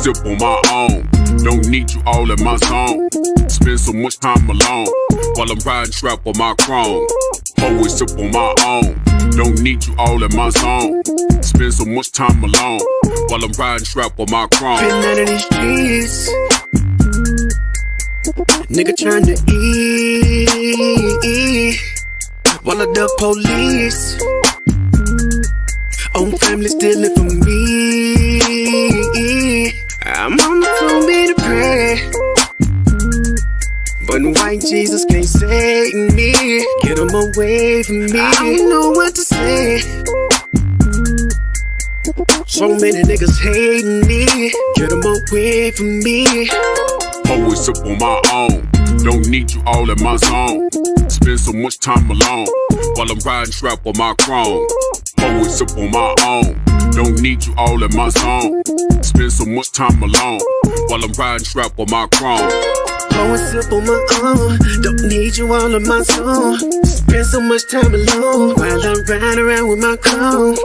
Sip on my own, don't need you all in my zone. Spend so much time alone while I'm riding strap on my chrome. Always sip on my own, don't need you all in my zone. Spend so much time alone while I'm riding strap on my chrome. Been out of these streets, nigga trying to eat while I duck police. Own family stealing from me. I'm on the phone being pray, but white Jesus can't save me. Get him away from me. I don't know what to say. So many niggas hating me. Get him away from me. Always sip on my own, don't need you all in my zone. Spend so much time alone while I'm riding strap on my chrome. Always sip on my own, don't need you all in my zone. Spend so much time alone while I'm riding strap on my chrome. Always sip on my own, don't need you all in my zone. Spend so much time alone while I'm riding around with my chrome.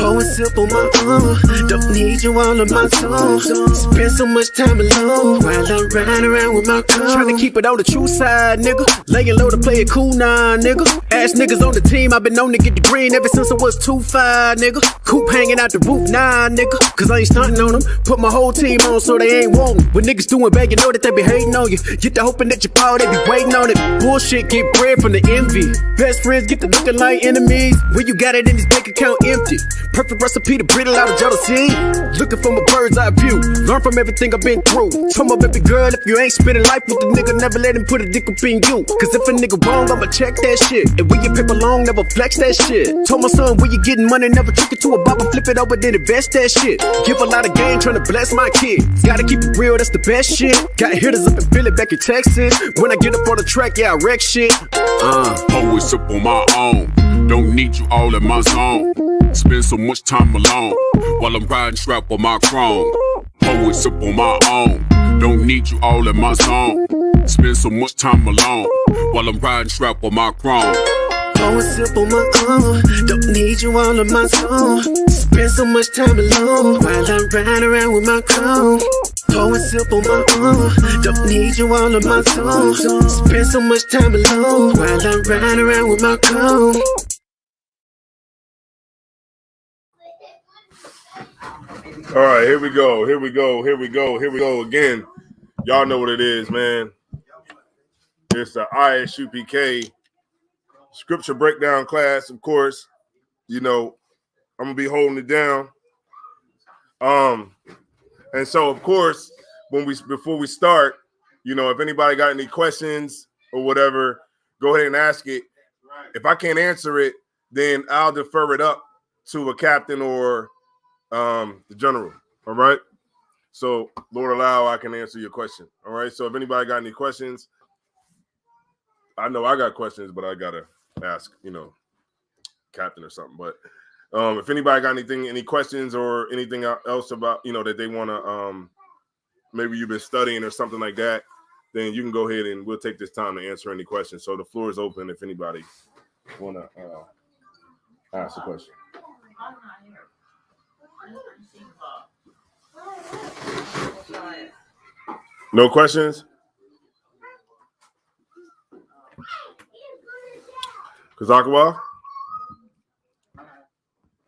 Always sip on my own, don't need you all in my zone. Spend so much time alone while I'm riding around with my chrome. Trying to keep it on the true side, nigga. Laying low to play it cool now, nigga. Ass niggas on the team, I've been known to get the green ever since I was 2-5, nigga. Coop hanging out the roof, nah, nigga. Cause I ain't stunting on them. Put my whole team on so they ain't wantin'. When niggas doing bad, you know that they be hating on you. Get the hoping that you fall, they be waiting on it. Bullshit get bread from the envy. Best friends get to looking like enemies. When you got it in this bank account empty. Perfect recipe to brittle out of jealousy. Looking from a bird's eye view. Learn from everything I've been through. Told my baby girl, if you ain't spending life with the nigga, never let him put a dick up in you. Cause if a nigga wrong, I'ma check that shit. And when you paper long, never flex that shit. Told my son, when you getting money, never trick it to a bop and flip it over, then invest that shit. Give a lot of game, trying to bless my kids. Gotta keep it real, that's the best shit. Got hitters up in Philly, back in Texas. When I get up on the track, yeah, I wreck shit. Always sip on my own, don't need you all in my zone. Spend so much time alone while I'm riding strap on my chrome. Always sip on my own, don't need you all in my zone. Spend so much time alone while I'm riding strap on my chrome. Always sip on my own, don't need you all in my zone. Spend so much time alone while I'm riding around with my chrome. Always sip on my own, don't need you all in my zone. Spend so much time alone while I'm riding around with my chrome. All right, here we go again. Y'all know what it is, man. It's the ISUPK scripture breakdown class, of course. You know, I'm gonna be holding it down. And so of course, before we start, you know, if anybody got any questions or whatever, go ahead and ask it. If I can't answer it, then I'll defer it up to a captain or the general. All right. So Lord allow, I can answer your question. All right. So if anybody got any questions, I know I got questions, but I gotta ask, you know, captain or something. But if anybody got any questions or anything else about, you know, that they want to, maybe you've been studying or something like that, then you can go ahead and we'll take this time to answer any questions. So the floor is open if anybody want to ask a question. No questions? Kazakiwa?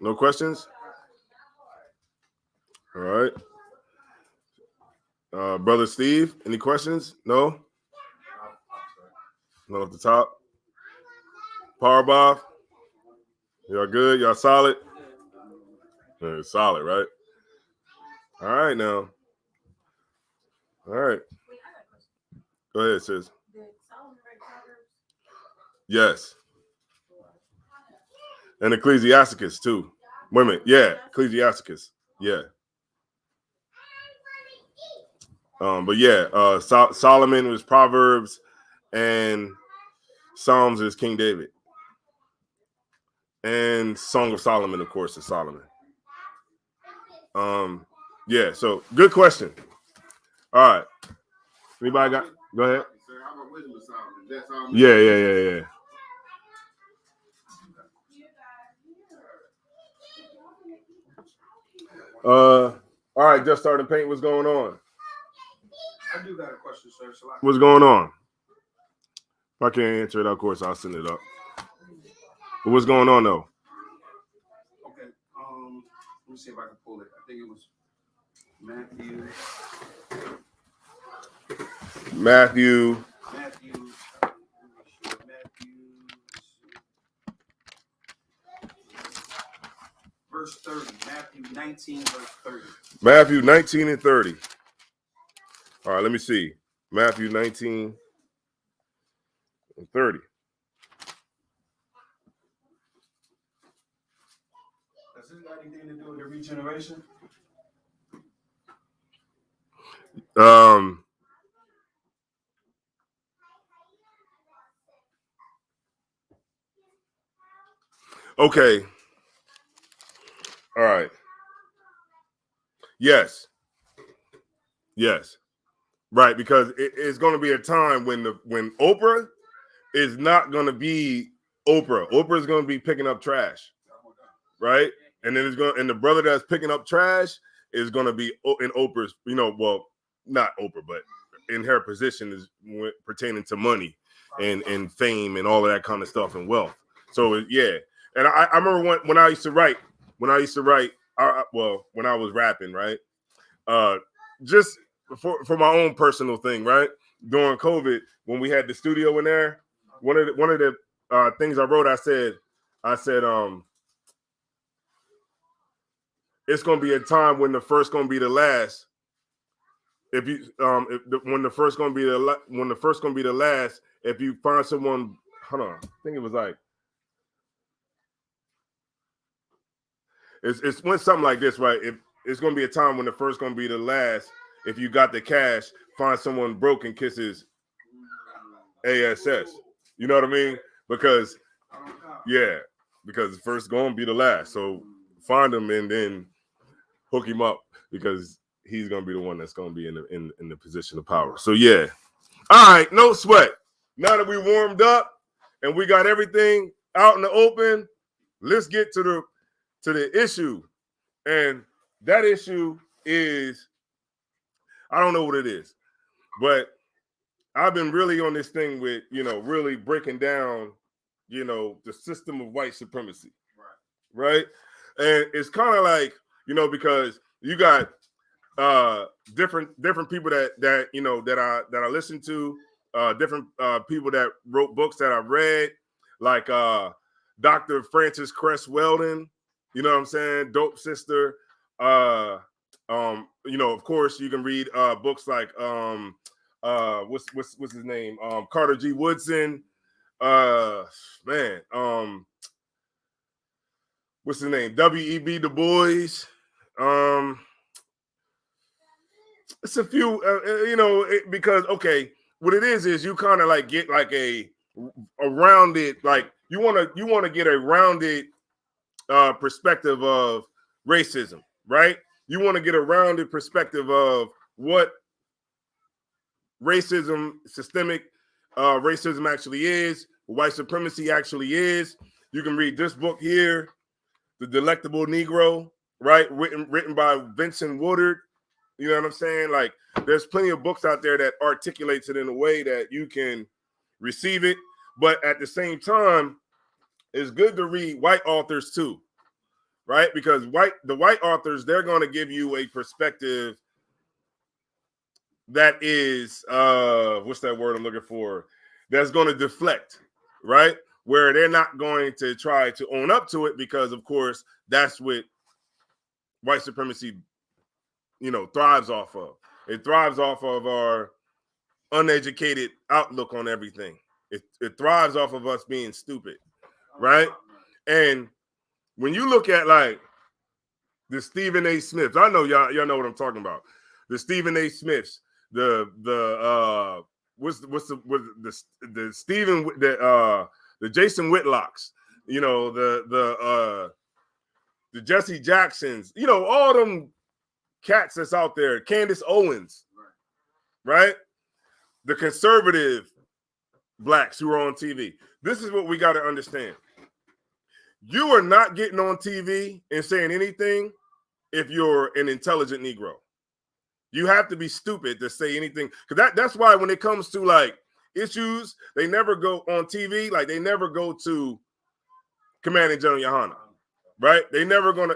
No questions? All right. Brother Steve, any questions? No? Not off the top. Power Bob. Y'all good? Y'all solid? Yeah, solid, right? All right now. All right. Go ahead, sis. Yes. And Ecclesiasticus too. Wait a minute. Yeah, Ecclesiasticus. Yeah. But yeah, Solomon was Proverbs, and Psalms is King David, and Song of Solomon, of course, is Solomon. Yeah. So good question. All right. Anybody got? Go ahead. Yeah. All right. Just starting paint. What's going on? I do got a question, sir. What's going on? If I can't answer it, of course, I'll send it up. But what's going on, though? Okay. Let me see if I can pull it. I think it was Matthew. Verse 30. Matthew 19, verse 30. Matthew 19 and 30. All right, let me see. Matthew 19 and 30. Does this got anything to do with the regeneration? Okay. All right. Yes. Right, because it's going to be a time when Oprah is not going to be Oprah. Oprah is going to be picking up trash, right? And then and the brother that's picking up trash is going to be in Oprah's, well, not Oprah, but in her position is pertaining to money and fame and all of that kind of stuff and wealth. So yeah, and I remember when I used to write, when I was rapping, right? Just for my own personal thing, right? During COVID, when we had the studio in there, one of the things I wrote, I said, it's gonna be a time when the first gonna be the last. When the first gonna be the last, if you find someone, hold on, I think it was like it's when something like this, right? If it's gonna be a time when the first gonna be the last. If you got the cash, find someone broke and kiss his ASS. You know what I mean? Because the first gonna be the last. So find him and then hook him up because he's gonna be the one that's gonna be in the position of power. So yeah. All right, no sweat. Now that we warmed up and we got everything out in the open, let's get to the issue. And that issue is, I don't know what it is, but I've been really on this thing with, really breaking down, the system of white supremacy. Right? And it's kind of like, because you got different people that I listen to, different people that wrote books that I've read, like Dr. Frances Cress Weldon, you know what I'm saying? Dope Sister. Of course you can read books like what's his name? Carter G. Woodson. What's his name? W.E.B. Du Bois. It's a few, because what it is you kind of like get like a rounded, like you want to get a rounded perspective of racism, right? You want to get a rounded perspective of what racism, systemic racism actually is, white supremacy actually is. You can read this book here, The Delectable Negro, right? Written by Vincent Woodard. You know what I'm saying? Like, there's plenty of books out there that articulates it in a way that you can receive it. But at the same time, it's good to read white authors too, right? Because the white authors, they're going to give you a perspective that is, what's that word I'm looking for? that's going to deflect, right? Where they're not going to try to own up to it because, of course, that's what white supremacy, thrives off of. It thrives off of our uneducated outlook on everything. It thrives off of us being stupid, right? And when you look at like the Stephen A. Smiths, I know y'all know what I'm talking about. The Stephen A. Smiths, the Stephen the Jason Whitlocks, the Jesse Jacksons, all them cats that's out there, Candace Owens, right? The conservative blacks who are on TV. This is what we got to understand. You are not getting on TV and saying anything if you're an intelligent Negro. You have to be stupid to say anything. Because that's why when it comes to like issues, they never go on TV. Like they never go to Commanding General Yohana, right? They're never gonna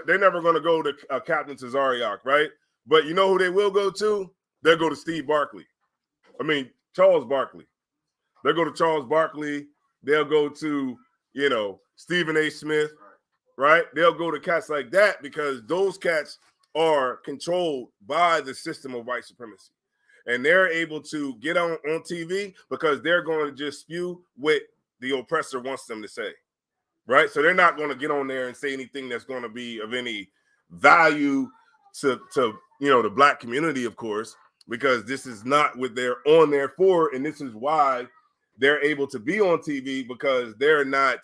go to Captain Tazariak, right? But you know who they will go to? They'll go to Charles Barkley. They'll go to Charles Barkley. They'll go to, Stephen A. Smith, right? They'll go to cats like that because those cats are controlled by the system of white supremacy. And they're able to get on TV because they're going to just spew what the oppressor wants them to say, right? So they're not going to get on there and say anything that's going to be of any value to the black community, of course, because this is not what they're on there for. And this is why they're able to be on TV, because they're not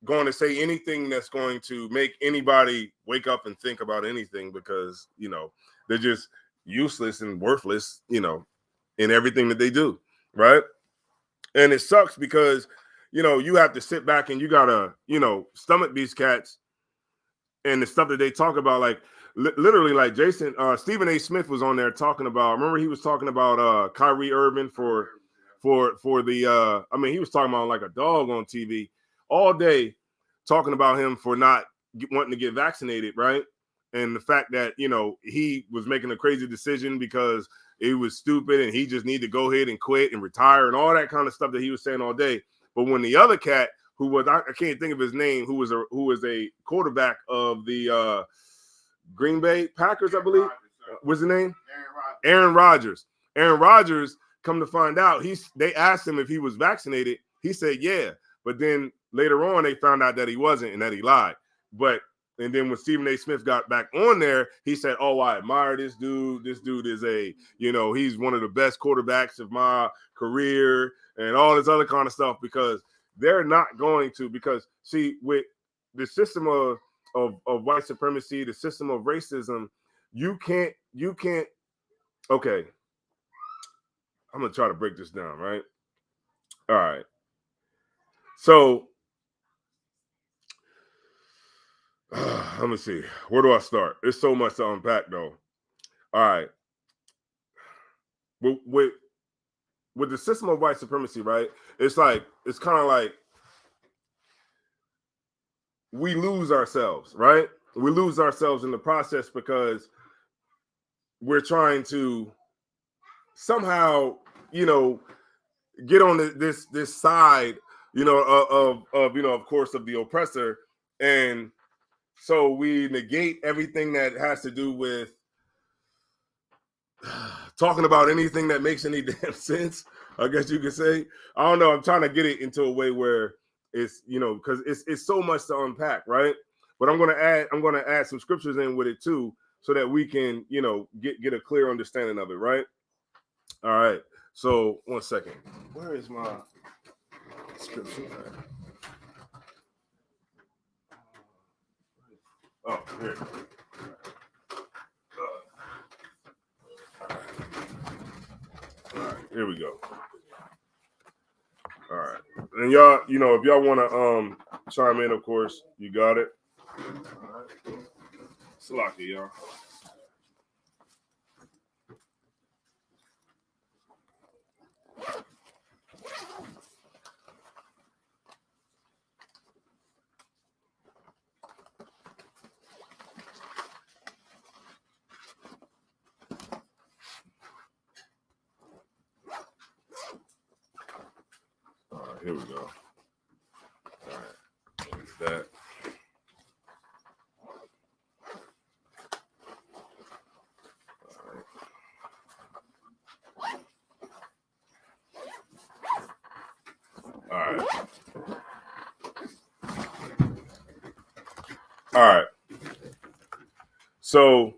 going to say anything that's going to make anybody wake up and think about anything, because, they're just useless and worthless, in everything that they do, right? And it sucks because, you have to sit back and you got to, stomach these cats and the stuff that they talk about, like literally like Stephen A. Smith was on there talking about, remember he was talking about Kyrie Irving for the, he was talking about like a dog on TV all day, talking about him for not wanting to get vaccinated, right? And the fact that, he was making a crazy decision because it was stupid and he just needed to go ahead and quit and retire and all that kind of stuff that he was saying all day. But when the other cat, who was, I can't think of his name, who was a quarterback of the Green Bay Packers, I believe. What's the name? Aaron Rodgers. Aaron Rodgers, come to find out, they asked him if he was vaccinated. He said, yeah. But then later on, they found out that he wasn't and that he lied. And then when Stephen A. Smith got back on there, he said, oh, I admire this dude. This dude is he's one of the best quarterbacks of my career and all this other kind of stuff, because they're not going to, because see, with the system of white supremacy, the system of racism, you can't, okay. I'm going to try to break this down, right? All right. So, let me see. Where do I start? There's so much to unpack, though. All right. With the system of white supremacy, right? It's kind of like we lose ourselves, right? We lose ourselves in the process because we're trying to somehow, get on this side, of course, of the oppressor, and so we negate everything that has to do with talking about anything that makes any damn sense, I guess you could say. I don't know. I'm trying to get it into a way where it's, because it's so much to unpack, right? But I'm gonna add some scriptures in with it too, so that we can, get a clear understanding of it, right? All right. So 1 second. Where is my scripture? Oh, here. All right, here we go. All right. And y'all, if y'all want to chime in, of course, you got it. All right. Salaki, y'all. right, here we go. All right, there's that. All right. All right. So,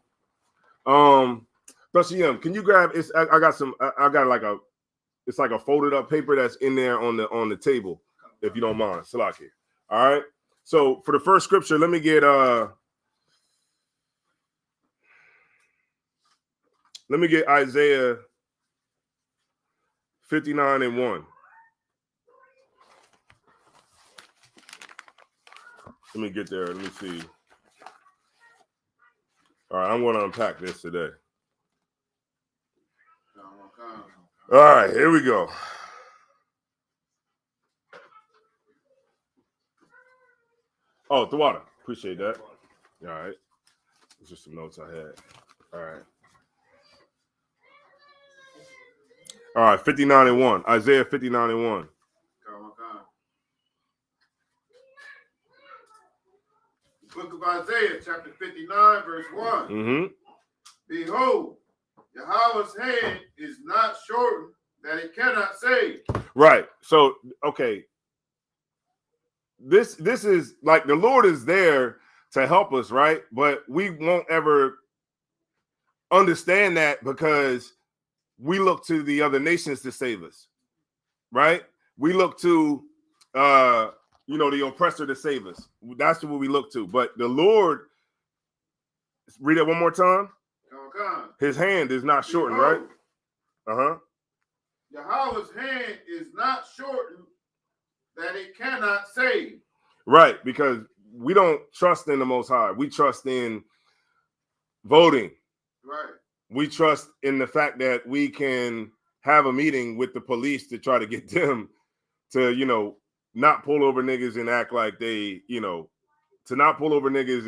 Brother can you grab? I got some. I got like a. It's like a folded up paper that's in there on the table, if you don't mind, Salaki. All right. So for the first scripture, let me get Isaiah 59:1. Let me get there. Let me see. All right, I'm going to unpack this today. All right, here we go. Oh, the water. Appreciate that. All right. It's just some notes I had. All right. All right, 59:1. Isaiah 59:1. Book of Isaiah, chapter 59, verse 1. Mm-hmm. Behold, Yahweh's hand is not shortened that it cannot save. Right. So, okay. This is like the Lord is there to help us, right? But we won't ever understand that because we look to the other nations to save us, right? We look to the oppressor to save us. That's what we look to. But the Lord, read it one more time. His hand is not shortened, right? Uh-huh. Yahweh's hand is not shortened that it cannot save. Right, because we don't trust in the Most High. We trust in voting. Right. We trust in the fact that we can have a meeting with the police to try to get them to, not pull over niggas and act like they, to not pull over niggas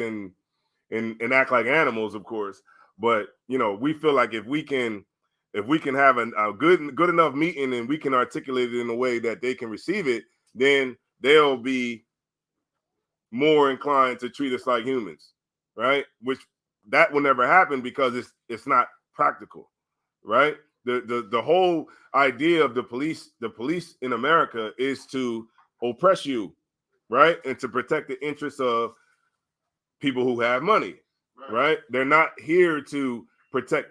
and act like animals, of course. But, we feel like if we can have a good enough meeting and we can articulate it in a way that they can receive it, then they'll be more inclined to treat us like humans, right? Which that will never happen because it's not practical, right? The whole idea of the police in America is to oppress you, right? And to protect the interests of people who have money, right? They're not here to protect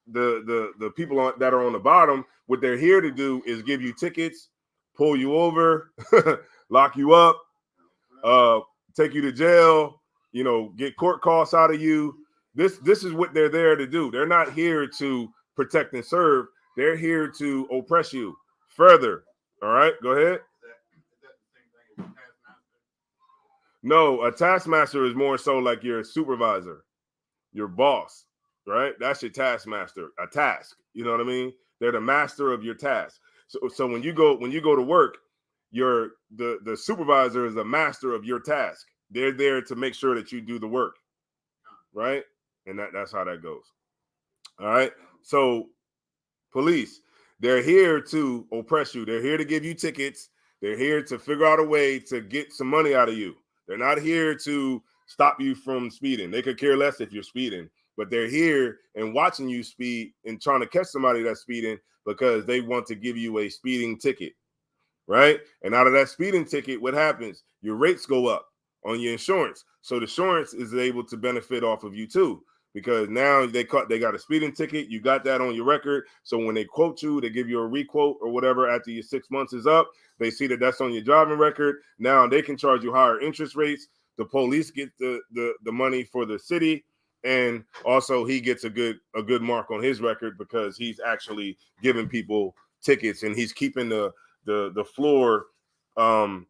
the people that are on the bottom. What they're here to do is give you tickets, pull you over, lock you up, take you to jail, get court costs out of you. This is what they're there to do. They're not here to protect and serve. They're here to oppress you further. All right, go ahead. No, a taskmaster is more so like your supervisor, your boss, right? That's your taskmaster, a task. You know what I mean? They're the master of your task. So when you go to work, the supervisor is the master of your task. They're there to make sure that you do the work, right? And that's how that goes. All right. So police, they're here to oppress you. They're here to give you tickets. They're here to figure out a way to get some money out of you. They're not here to stop you from speeding. They could care less if you're speeding, but they're here and watching you speed and trying to catch somebody that's speeding because they want to give you a speeding ticket, right? And out of that speeding ticket, what happens? Your rates go up on your insurance. So the insurance is able to benefit off of you too, because now they got a speeding ticket. You got that on your record. So when they quote you, they give you a requote or whatever after your 6 months is up. They see that that's on your driving record. Now they can charge you higher interest rates. The police get the money for the city, and also he gets a good mark on his record because he's actually giving people tickets and he's keeping the floor, the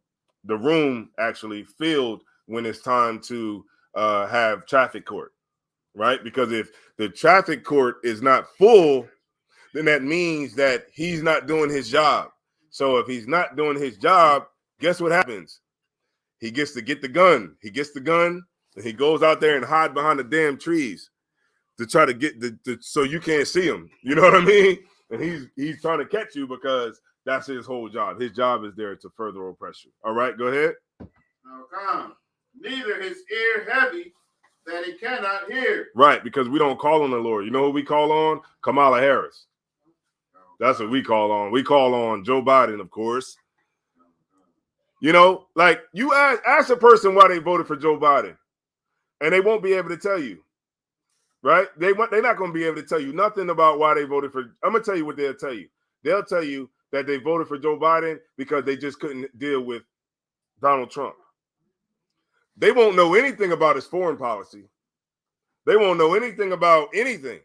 room actually filled when it's time to have traffic court, right? Because if the traffic court is not full, then that means that he's not doing his job. So if he's not doing his job, guess what happens? He gets to get the gun. He gets the gun and he goes out there and hide behind the damn trees to try to get so you can't see him. You know what I mean? And he's trying to catch you because That's his whole job. His job is there to further oppression. All right, go ahead. Now come. Neither his ear heavy that he cannot hear. Right, because we don't call on the Lord. You know who we call on? Kamala Harris. That's what we call on. We call on Joe Biden, of course. You know, like you ask a person why they voted for Joe Biden, and they won't be able to tell you. Right? They're not going to be able to tell you nothing about why they voted for. I'm going to tell you what they'll tell you. They'll tell you that they voted for Joe Biden because they just couldn't deal with Donald Trump. They won't know anything about his foreign policy. They won't know anything about anything.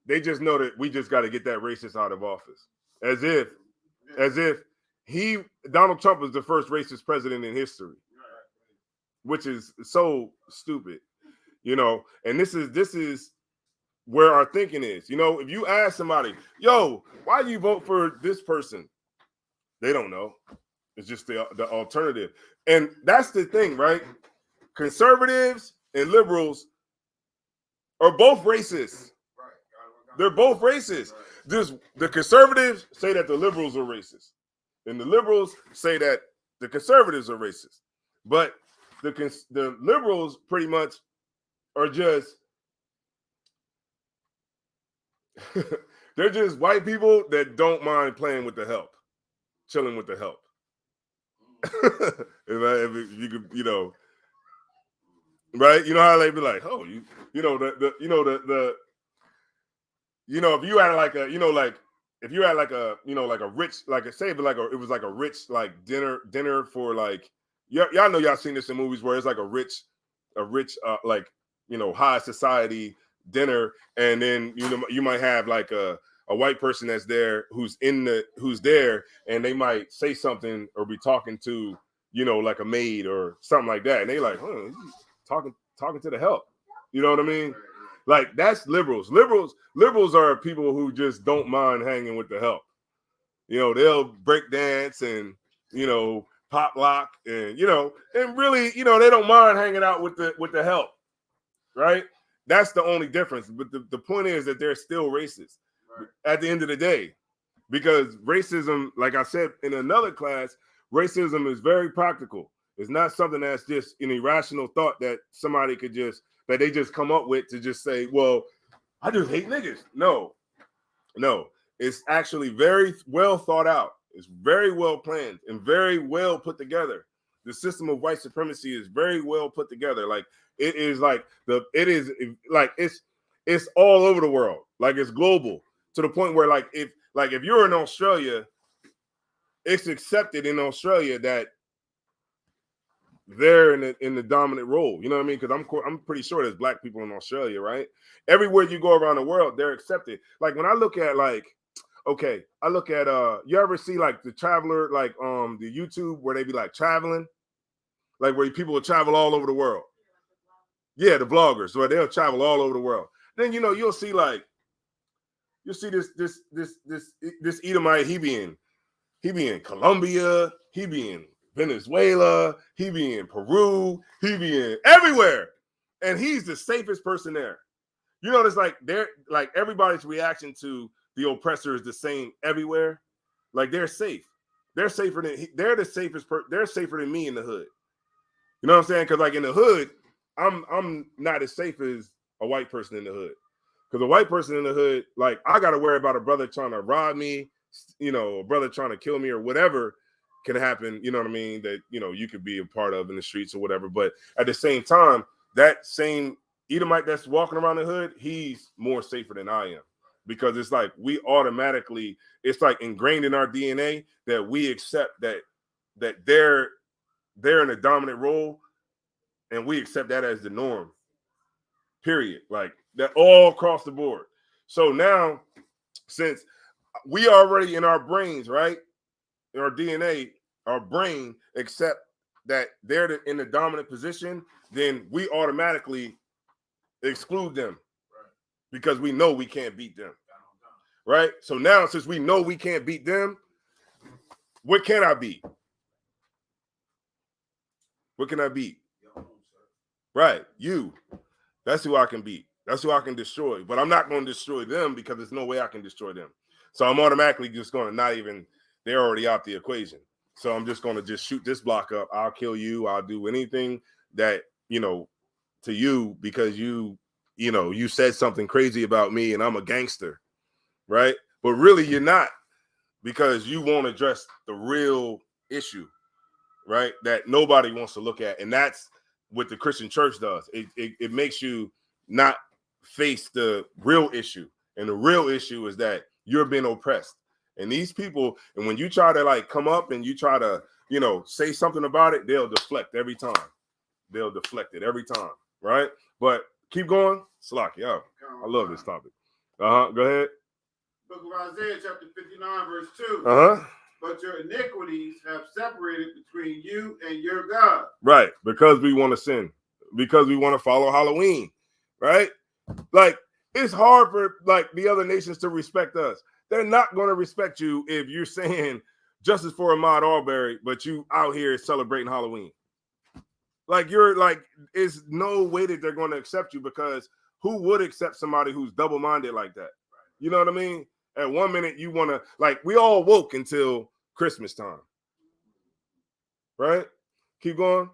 They just know that we just got to get that racist out of office. As if Donald Trump was the first racist president in history, which is so stupid. You know, and this is where our thinking is. You know, if you ask somebody, yo, why do you vote for this person? They don't know. It's just the alternative. And that's the thing, right? Conservatives and liberals are both racist. They're both racist. Just the conservatives say that the liberals are racist. And the liberals say that the conservatives are racist. But the liberals pretty much are just they're just white people that don't mind playing with the help, chilling with the help. if you could, you know, right? You know how they be like, oh, if you had like a, like if you had like a, like a rich, like a say, but like it was like a rich like dinner for like y'all know y'all seen this in movies where it's like a rich like high society dinner, and then you might have like a white person that's there who's there, and they might say something or be talking to like a maid or something like that, and they like talking to the help. You know what I mean? Like that's liberals. Liberals are people who just don't mind hanging with the help. They'll break dance and pop lock and and really they don't mind hanging out with the help. Right? That's the only difference. But the point is that they're still racist at the end of the day, because racism, like I said in another class, racism is very practical. It's not something that's just an irrational thought that somebody could that they just come up with to just say, well, I just hate niggas. No, it's actually very well thought out. It's very well planned and very well put together. The system of white supremacy is very well put together. Like it's all over the world. Like it's global to the point where if you're in Australia, it's accepted in Australia that they're in the dominant role. You know what I mean? Because I'm pretty sure there's black people in Australia, right? Everywhere you go around the world, they're accepted. Like when I look at you ever see like the traveler, like the YouTube where they be like traveling, like where people will travel all over the world. Yeah, the vloggers, where they'll travel all over the world. Then you'll see this Edomite, he be in Colombia, he be in Venezuela, he be in Peru, he be in everywhere, and he's the safest person there. It's like everybody's reaction to the oppressor is the same everywhere. Like they're safe. They're safer than they're safer than me in the hood. You know what I'm saying? Because like in the hood, I'm not as safe as a white person in the hood. Because a white person in the hood, like I got to worry about a brother trying to rob me, a brother trying to kill me or whatever can happen. You know what I mean? That you could be a part of in the streets or whatever. But at the same time, that same Edomite that's walking around the hood, he's more safer than I am. Because it's like it's like ingrained in our DNA that we accept that they're in a dominant role, and we accept that as the norm. Period. Like that all across the board. So now, since we are already in our brains, right? In our DNA, our brain accept that they're in the dominant position, then we automatically exclude them because we know we can't beat them. Right? So now, since we know we can't beat them, what can I beat? What can I beat? Right, you. That's who I can beat. That's who I can destroy. But I'm not going to destroy them because there's no way I can destroy them. So I'm automatically just going to they're already out the equation. So I'm just going to just shoot this block up. I'll kill you. I'll do anything that, to you because you said something crazy about me and I'm a gangster, right? But really you're not, because you won't address the real issue, right? That nobody wants to look at. And that's what the Christian church does. It makes you not face the real issue. And the real issue is that you're being oppressed. And these people, and when you try to like come up and you try to, say something about it, they'll deflect every time. They'll deflect it every time, right? But keep going. Slocky, I love this topic. Go ahead. Book of Isaiah, chapter 59, verse 2. But your iniquities have separated between you and your God. Right, because we want to sin, because we want to follow Halloween, right? Like, it's hard for like the other nations to respect us. They're not going to respect you if you're saying justice for Ahmaud Arbery, but you out here celebrating Halloween. Like, you're like, it's no way that they're going to accept you, because who would accept somebody who's double-minded like that? You know what I mean? At one minute, you want to, like, we all woke until Christmas time. Right? Keep going.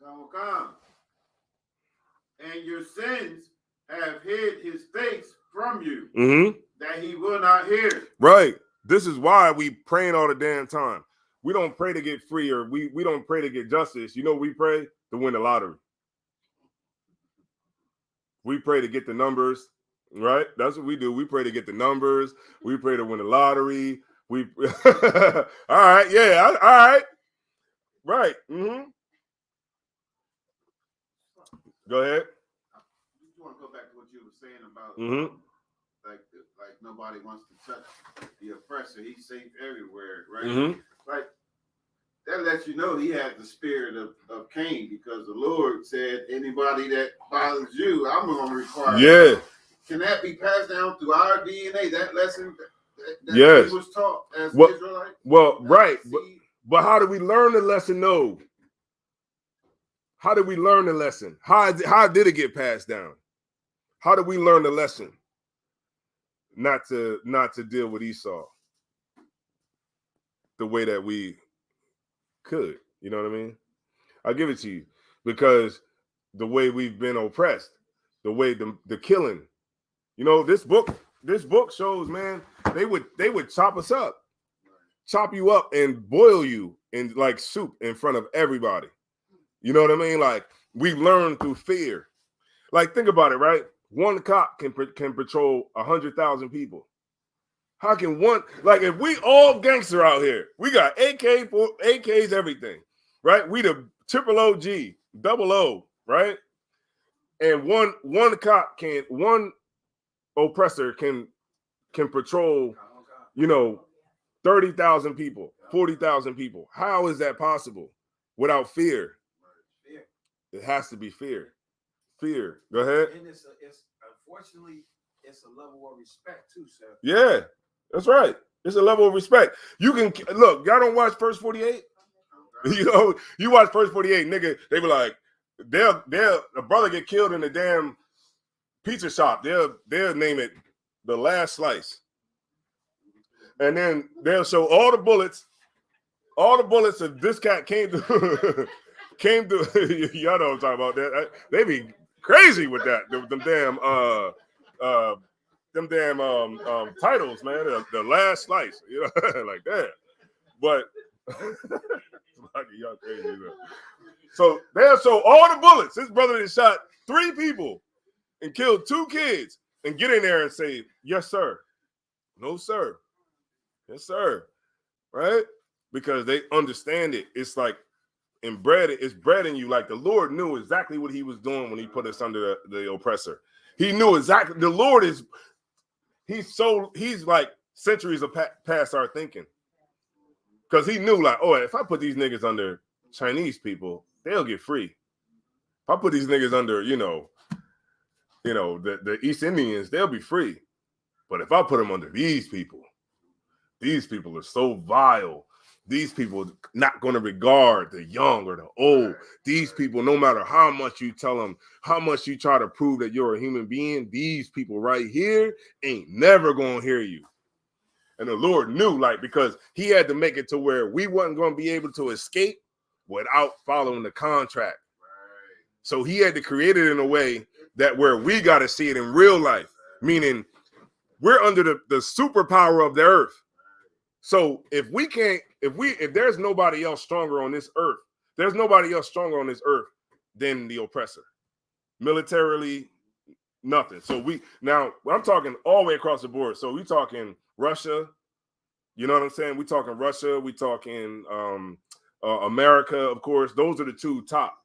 Come. And your sins have hid his face from you, that he will not hear. Right. This is why we praying all the damn time. We don't pray to get free, or we don't pray to get justice. We pray to win the lottery. We pray to get the numbers, right? That's what we do. We pray to get the numbers. We pray to win the lottery. All right, yeah, all right. Right. Go ahead. I just want to go back to what you were saying about like nobody wants to touch the oppressor. He's safe everywhere, right? Like, that lets you know he had the spirit of Cain, because the Lord said, anybody that bothers you, I'm going to require. Yeah. Can that be passed down through our DNA? That lesson that yes. he was taught as Israelite? Well, right. But how do we learn the lesson? No. How did we learn the lesson? How did it get passed down? How did we learn the lesson? Not to deal with Esau the way that we could. You know what I mean? I'll give it to you, because the way we've been oppressed, the way the killing. This book shows, man, they would chop us up, chop you up and boil you in like soup in front of everybody. You know what I mean? Like, we learned through fear. Like, think about it, right? One cop can patrol 100,000 people. How can one, like, if we all gangster out here, we got AKs, everything, right? We the triple OG, double O, right? And one oppressor can patrol, 30,000 people, 40,000 people. How is that possible without fear? It has to be fear. Fear. Go ahead. And it's unfortunately, it's a level of respect too, sir. Yeah, that's right. It's a level of respect. You can look. Y'all don't watch First 48. You watch First 48, nigga. They be like, they'll a brother get killed in the damn pizza shop. They'll name it The Last Slice, and then they'll show all the bullets of this cat came to. Y'all know what I'm talking about. That they be crazy with that. Them damn titles, man. The Last Slice, like that. But y'all crazy. So they'll show all the bullets. His brother has shot 3 people and killed 2 kids, and get in there and say, "Yes, sir." "No, sir." "Yes, sir." Right? Because they understand it. It's like it's bred in you. Like, the Lord knew exactly what he was doing when he put us under the oppressor. He knew exactly. The Lord he's like centuries of past our thinking, because he knew, like, oh, if I put these niggas under Chinese people, they'll get free. If I put these niggas under, the East Indians, they'll be free. But if I put them under these people are so vile. These people not going to regard the young or the old. These people, no matter how much you tell them, how much you try to prove that you're a human being, these people right here ain't never going to hear you. And the Lord knew, like, because he had to make it to where we wasn't going to be able to escape without following the contract. So he had to create it in a way that where we got to see it in real life, meaning we're under the superpower of the earth. So if there's nobody else stronger on this earth, there's nobody else stronger on this earth than the oppressor. Militarily, nothing. So I'm talking all the way across the board. So we talking Russia, you know what I'm saying? We talking Russia, we talking America, of course. Those are the two top.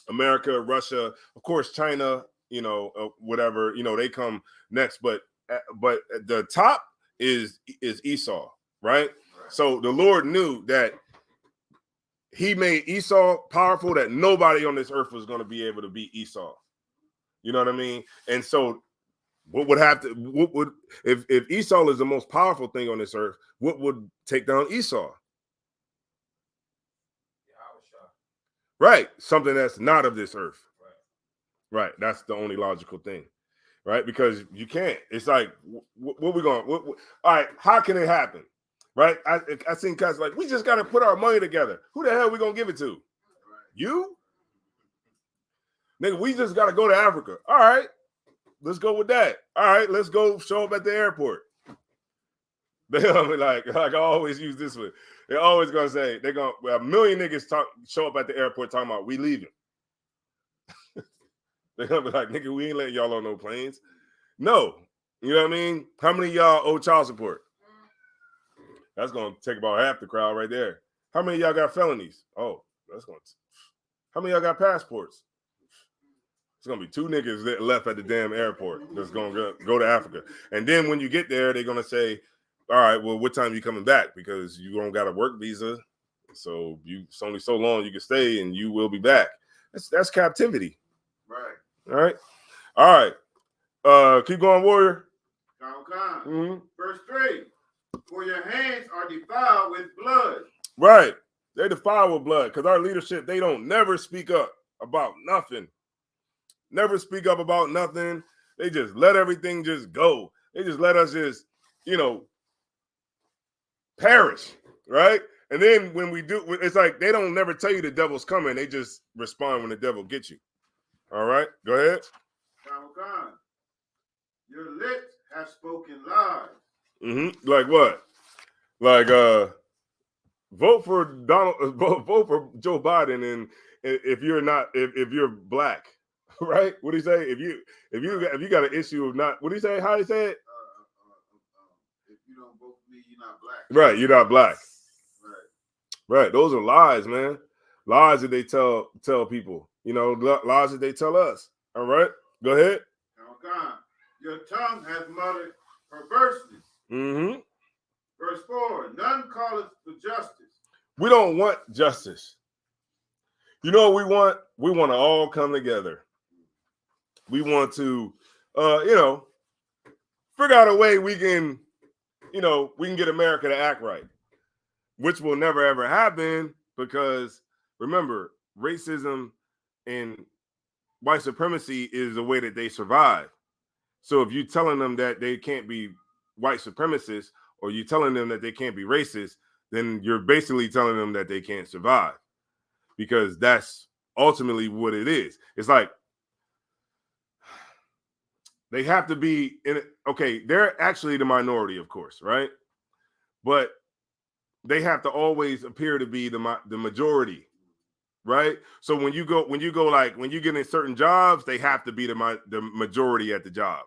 America, Russia, of course, China, whatever, they come next. But the top is Esau, right? So the Lord knew that he made Esau powerful, that nobody on this earth was going to be able to beat Esau. You know what I mean? And so if Esau is the most powerful thing on this earth, what would take down Esau? Right. Something that's not of this earth. Right. That's the only logical thing. Right. Because you can't. It's like, what we going? All right. How can it happen? Right. I seen guys like, we just got to put our money together. Who the hell are we going to give it to? You? Nigga, we just got to go to Africa. All right. Let's go with that. All right. Let's go show up at the airport. They'll be like I always use this one. They're always going to say, a million niggas show up at the airport talking about, we leaving. They're going to be like, nigga, we ain't letting y'all on no planes. No. You know what I mean? How many of y'all owe child support? That's going to take about half the crowd right there. How many of y'all got felonies? Oh, how many of y'all got passports? It's going to be 2 niggas that left at the damn airport that's going to go to Africa. And then when you get there, they're going to say, all right, well, what time are you coming back? Because you don't got a work visa. So it's only so long you can stay and you will be back. That's captivity. Right. All right. Keep going, warrior. Mm-hmm. Verse 3. For your hands are defiled with blood. Right. They defiled with blood because our leadership, they don't never speak up about nothing. Never speak up about nothing. They just let everything just go. They just let us just, perish, right? And then when we do, it's like they don't never tell you the devil's coming. They just respond when the devil gets you. All right, go ahead. Your lips have spoken lies. Mm-hmm. Like what? Like vote for vote for Joe Biden, and if you're black, right? What do you say? If you got an issue of not, what do you say? How do you say it? If you don't vote for me, you're not black. Right, you're not black. Right. Those are lies, man. Lies that they tell people. Lies that they tell us. All right, go ahead. Your tongue has muttered perverseness. Mm-hmm. Verse 4. None calleth for justice. We don't want justice. You know what we want? We want to all come together. We want to, figure out a way we can get America to act right, which will never, ever happen because, remember, racism and white supremacy is the way that they survive. So if you're telling them that they can't be white supremacists or you're telling them that they can't be racist, then you're basically telling them that they can't survive because that's ultimately what it is. It's like they have to be they're actually the minority, of course, right? But they have to always appear to be the majority, right? So when you get in certain jobs, they have to be the majority at the job,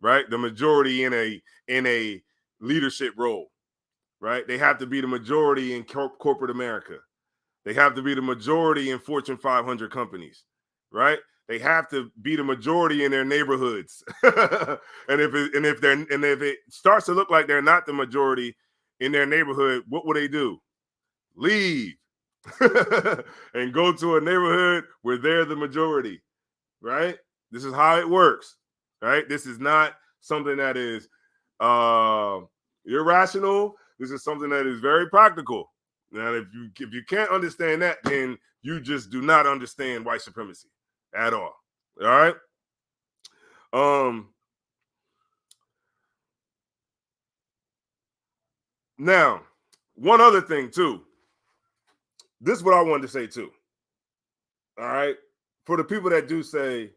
right? The majority in a leadership role, right? They have to be the majority in corporate America. They have to be the majority in Fortune 500 companies, right? They have to be the majority in their neighborhoods. and if it starts to look like they're not the majority in their neighborhood, what will they do? Leave and go to a neighborhood where they're the majority, right? This is how it works, right? This is not something that is irrational. This is something that is very practical. Now, if you can't understand that, then you just do not understand white supremacy at all. All right. Now, one other thing too. This is what I wanted to say too. All right. For the people that do say,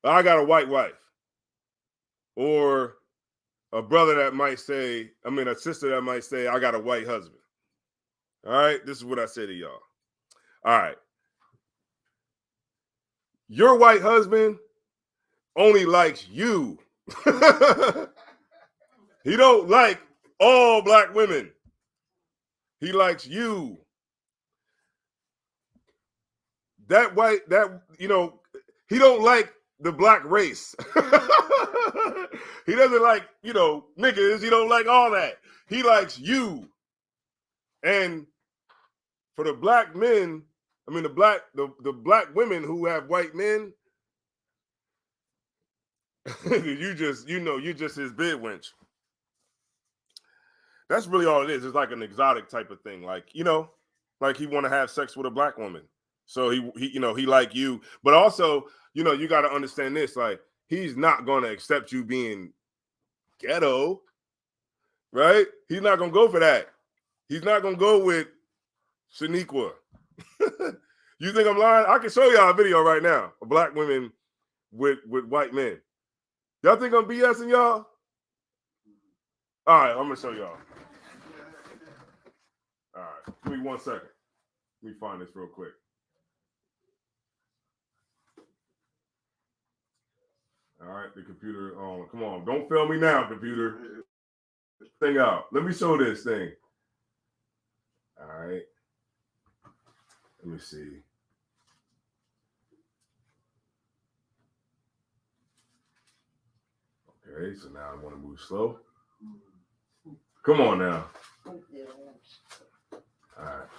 I got a white wife, or a brother that might say, a sister that might say, I got a white husband. All right. This is what I say to y'all. All right. Your white husband only likes you. He don't like all black women. He likes you. He don't like the black race. He doesn't like, niggas. He don't like all that. He likes you. And for the black men, the black women who have white men, you're just his bed wench. That's really all it is. It's like an exotic type of thing. Like he want to have sex with a black woman. So he like you, but also, you got to understand this. Like, he's not going to accept you being ghetto, right? He's not going to go for that. He's not going to go with Shaniqua. You think I'm lying? I can show y'all a video right now of black women with white men. Y'all think I'm BSing y'all? All right, I'm going to show y'all. All right, give me 1 second. Let me find this real quick. All right, the computer on. Come on, don't fail me now, computer. Thing out. Let me show this thing. All right. Let me see. Okay, so now I want to move slow. Come on now. All right.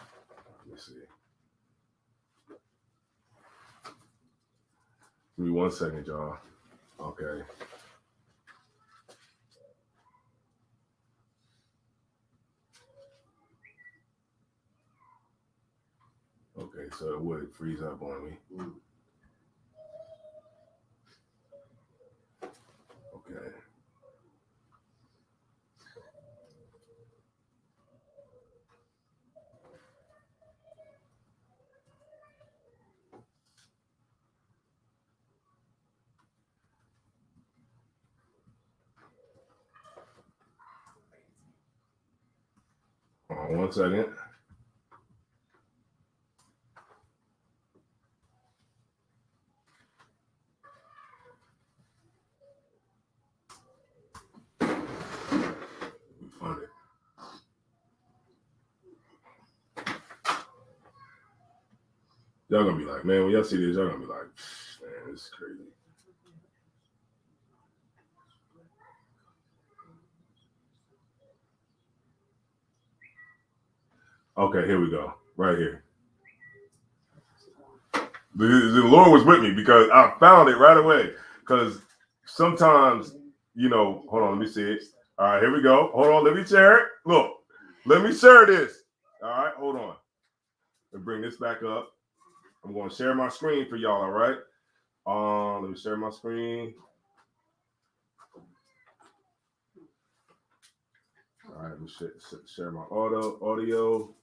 Let me see. Give me 1 second, y'all. Okay. Okay, so it would freeze up on me. Okay. Hold on 1 second. Find it. Y'all gonna be like, man, when y'all see this, y'all gonna be like, man, this is crazy. Okay, here we go. Right here. The Lord was with me because I found it right away. Because sometimes, hold on, let me see it. All right, here we go. Hold on, let me share it. Look, let me share this. All right, hold on. Let me bring this back up. I'm going to share my screen for y'all, all right? Let me share my screen. All right, let me share my audio.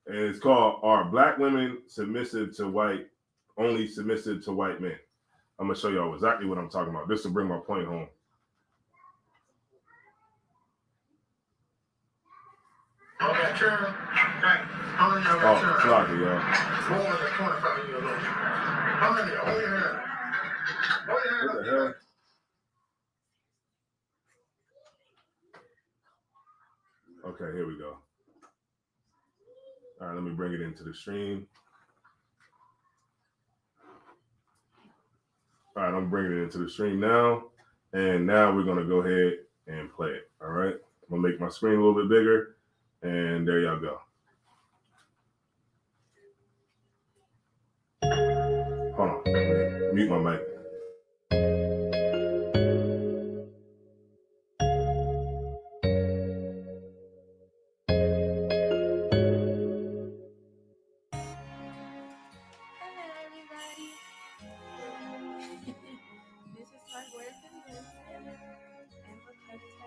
And it's called Are Black Women Submissive to White, Only Submissive to White Men? I'm going to show y'all exactly what I'm talking about. This will bring my point home. Okay, turn. Right. How many of y'all got sorry, y'all. More than 25 years old. How many? Hold your hand. Hold your hand. What the hell? Okay, here we go. All right, let me bring it into the stream. All right, I'm bringing it into the stream now. And now we're going to go ahead and play it. All right. I'm going to make my screen a little bit bigger. And there y'all go. Hold on. Let me mute my mic. This is my boyfriend, Vincent, and Oppressor.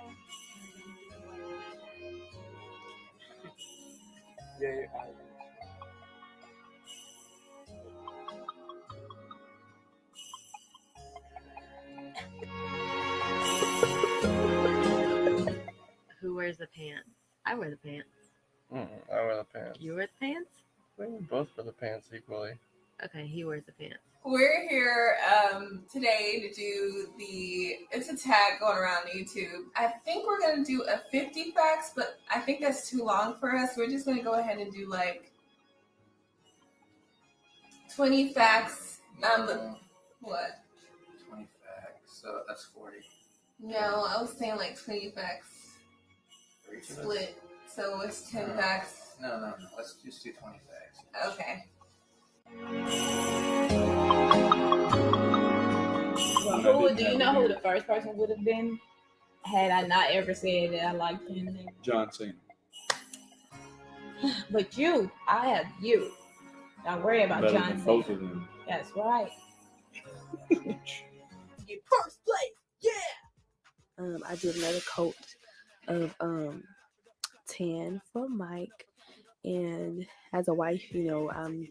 Who wears the pants? I wear the pants. I wear the pants. You wear the pants? We both wear the pants equally. Okay, he wears the pants. We're here today to do it's a tag going around YouTube. I think we're going to do a 50 facts, but I think that's too long for us. We're just going to go ahead and do like 20 facts. What? 20 facts, so that's 40. No, I was saying like 20 facts split. So it's 10 facts. No. Let's just do 20 facts. Okay. Well, do you know who the first person would have been had I not ever said that I liked him? John Cena. But you, I have you. Don't worry about Better John than Cena. both of them. That's right. Get first place, yeah. I did another coat of 10 for Mike, and as a wife, I'm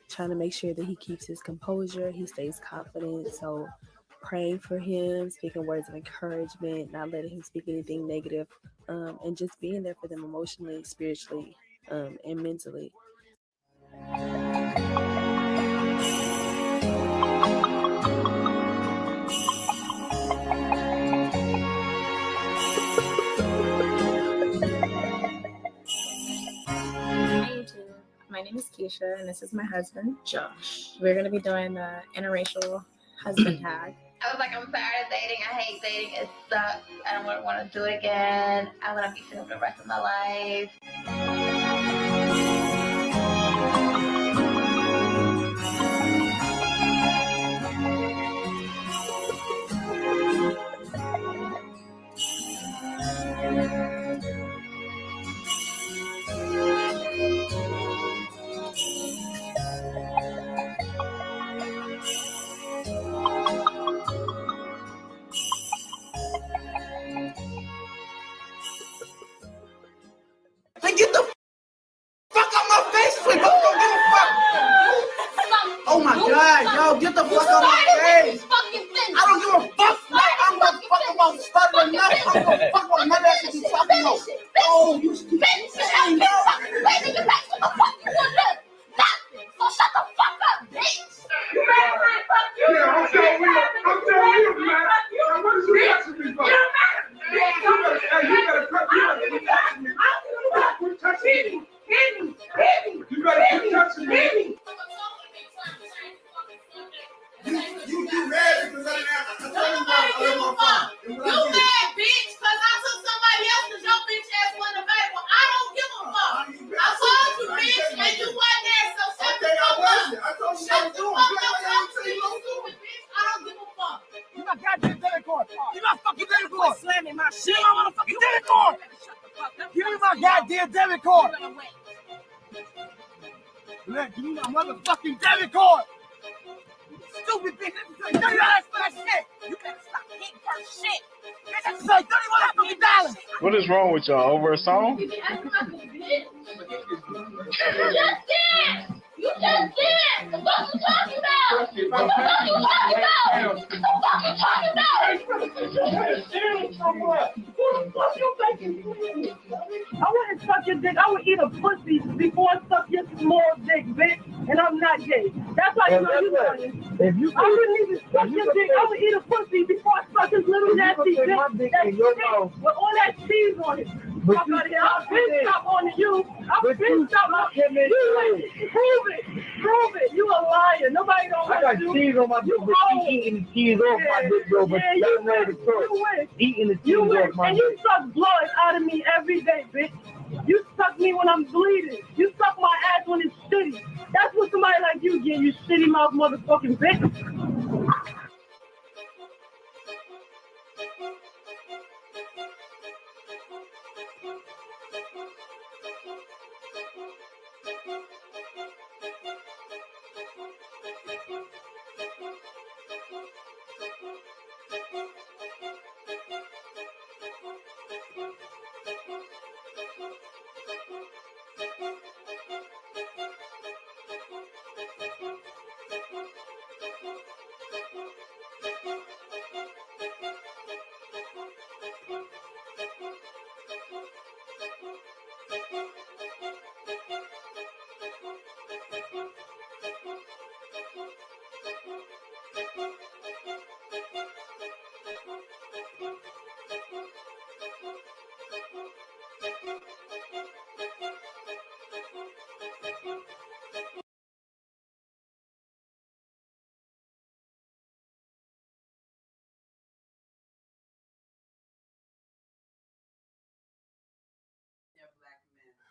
trying to make sure that he keeps his composure, he stays confident. So praying for him, speaking words of encouragement, not letting him speak anything negative, and just being there for them emotionally, spiritually, and mentally. My name is Keisha, and this is my husband, Josh. We're going to be doing the interracial husband tag. I was like, I'm tired of dating. I hate dating. It sucks. I don't want to do it again. I want to be single the rest of my life. Get the fuck out my face, quick! Don't give a fuck. Oh my god, yo, get the fuck out my face! I don't give a fuck. I'm gonna fuck about stuttering nothing. I'm gonna fuck about none of that shit you talking about. Oh, you stupid. Hey, yo. Shut the fuck up, bitch! You mad at my fuck you? Yeah, I'm telling you, man. Now, what is you asking me for? You better quit touching me. Quit touching me. You better quit touching me. You mad because I didn't have to tell you about it on my phone. You mad, bitch, because I took somebody else because your bitch ass wasn't available. I don't give a fuck. I told you, bitch, and you wasn't there, so shut the fuck up. Shut the fuck up. You stupid, bitch. I don't give a fuck. You my goddamn debit card. You my fucking debit card. Slamming my shit. You my motherfucking debit card. Give me my goddamn debit card. Look, give me my motherfucking debit card. Stupid bitch. $30 for that shit. You better stop hitting her shit. Bitch, that's like $31. What is wrong with y'all? Over a song? You just did! You just did! The fuck you talking about? The fuck you talking about? The fuck you talking about? I wouldn't suck your dick. I would eat a pussy before I suck your small dick, bitch. And I'm not gay. That's how you know you lying. I wouldn't even suck your dick. I would eat a pussy before I suck his little nasty dick. That dick with all that cheese on it. Fuck out of here. I've been stop on you. I've been stop on you. Prove it. You a liar. Nobody don't want to do it. I got cheese on my dick, but you eating the cheese off my dick, bro. But you win. Eating the cheese off my dick. And you suck blood out of me every day, bitch. You suck me when I'm bleeding. You suck my ass when it's shitty. That's what somebody like you get, you shitty mouth motherfucking bitch.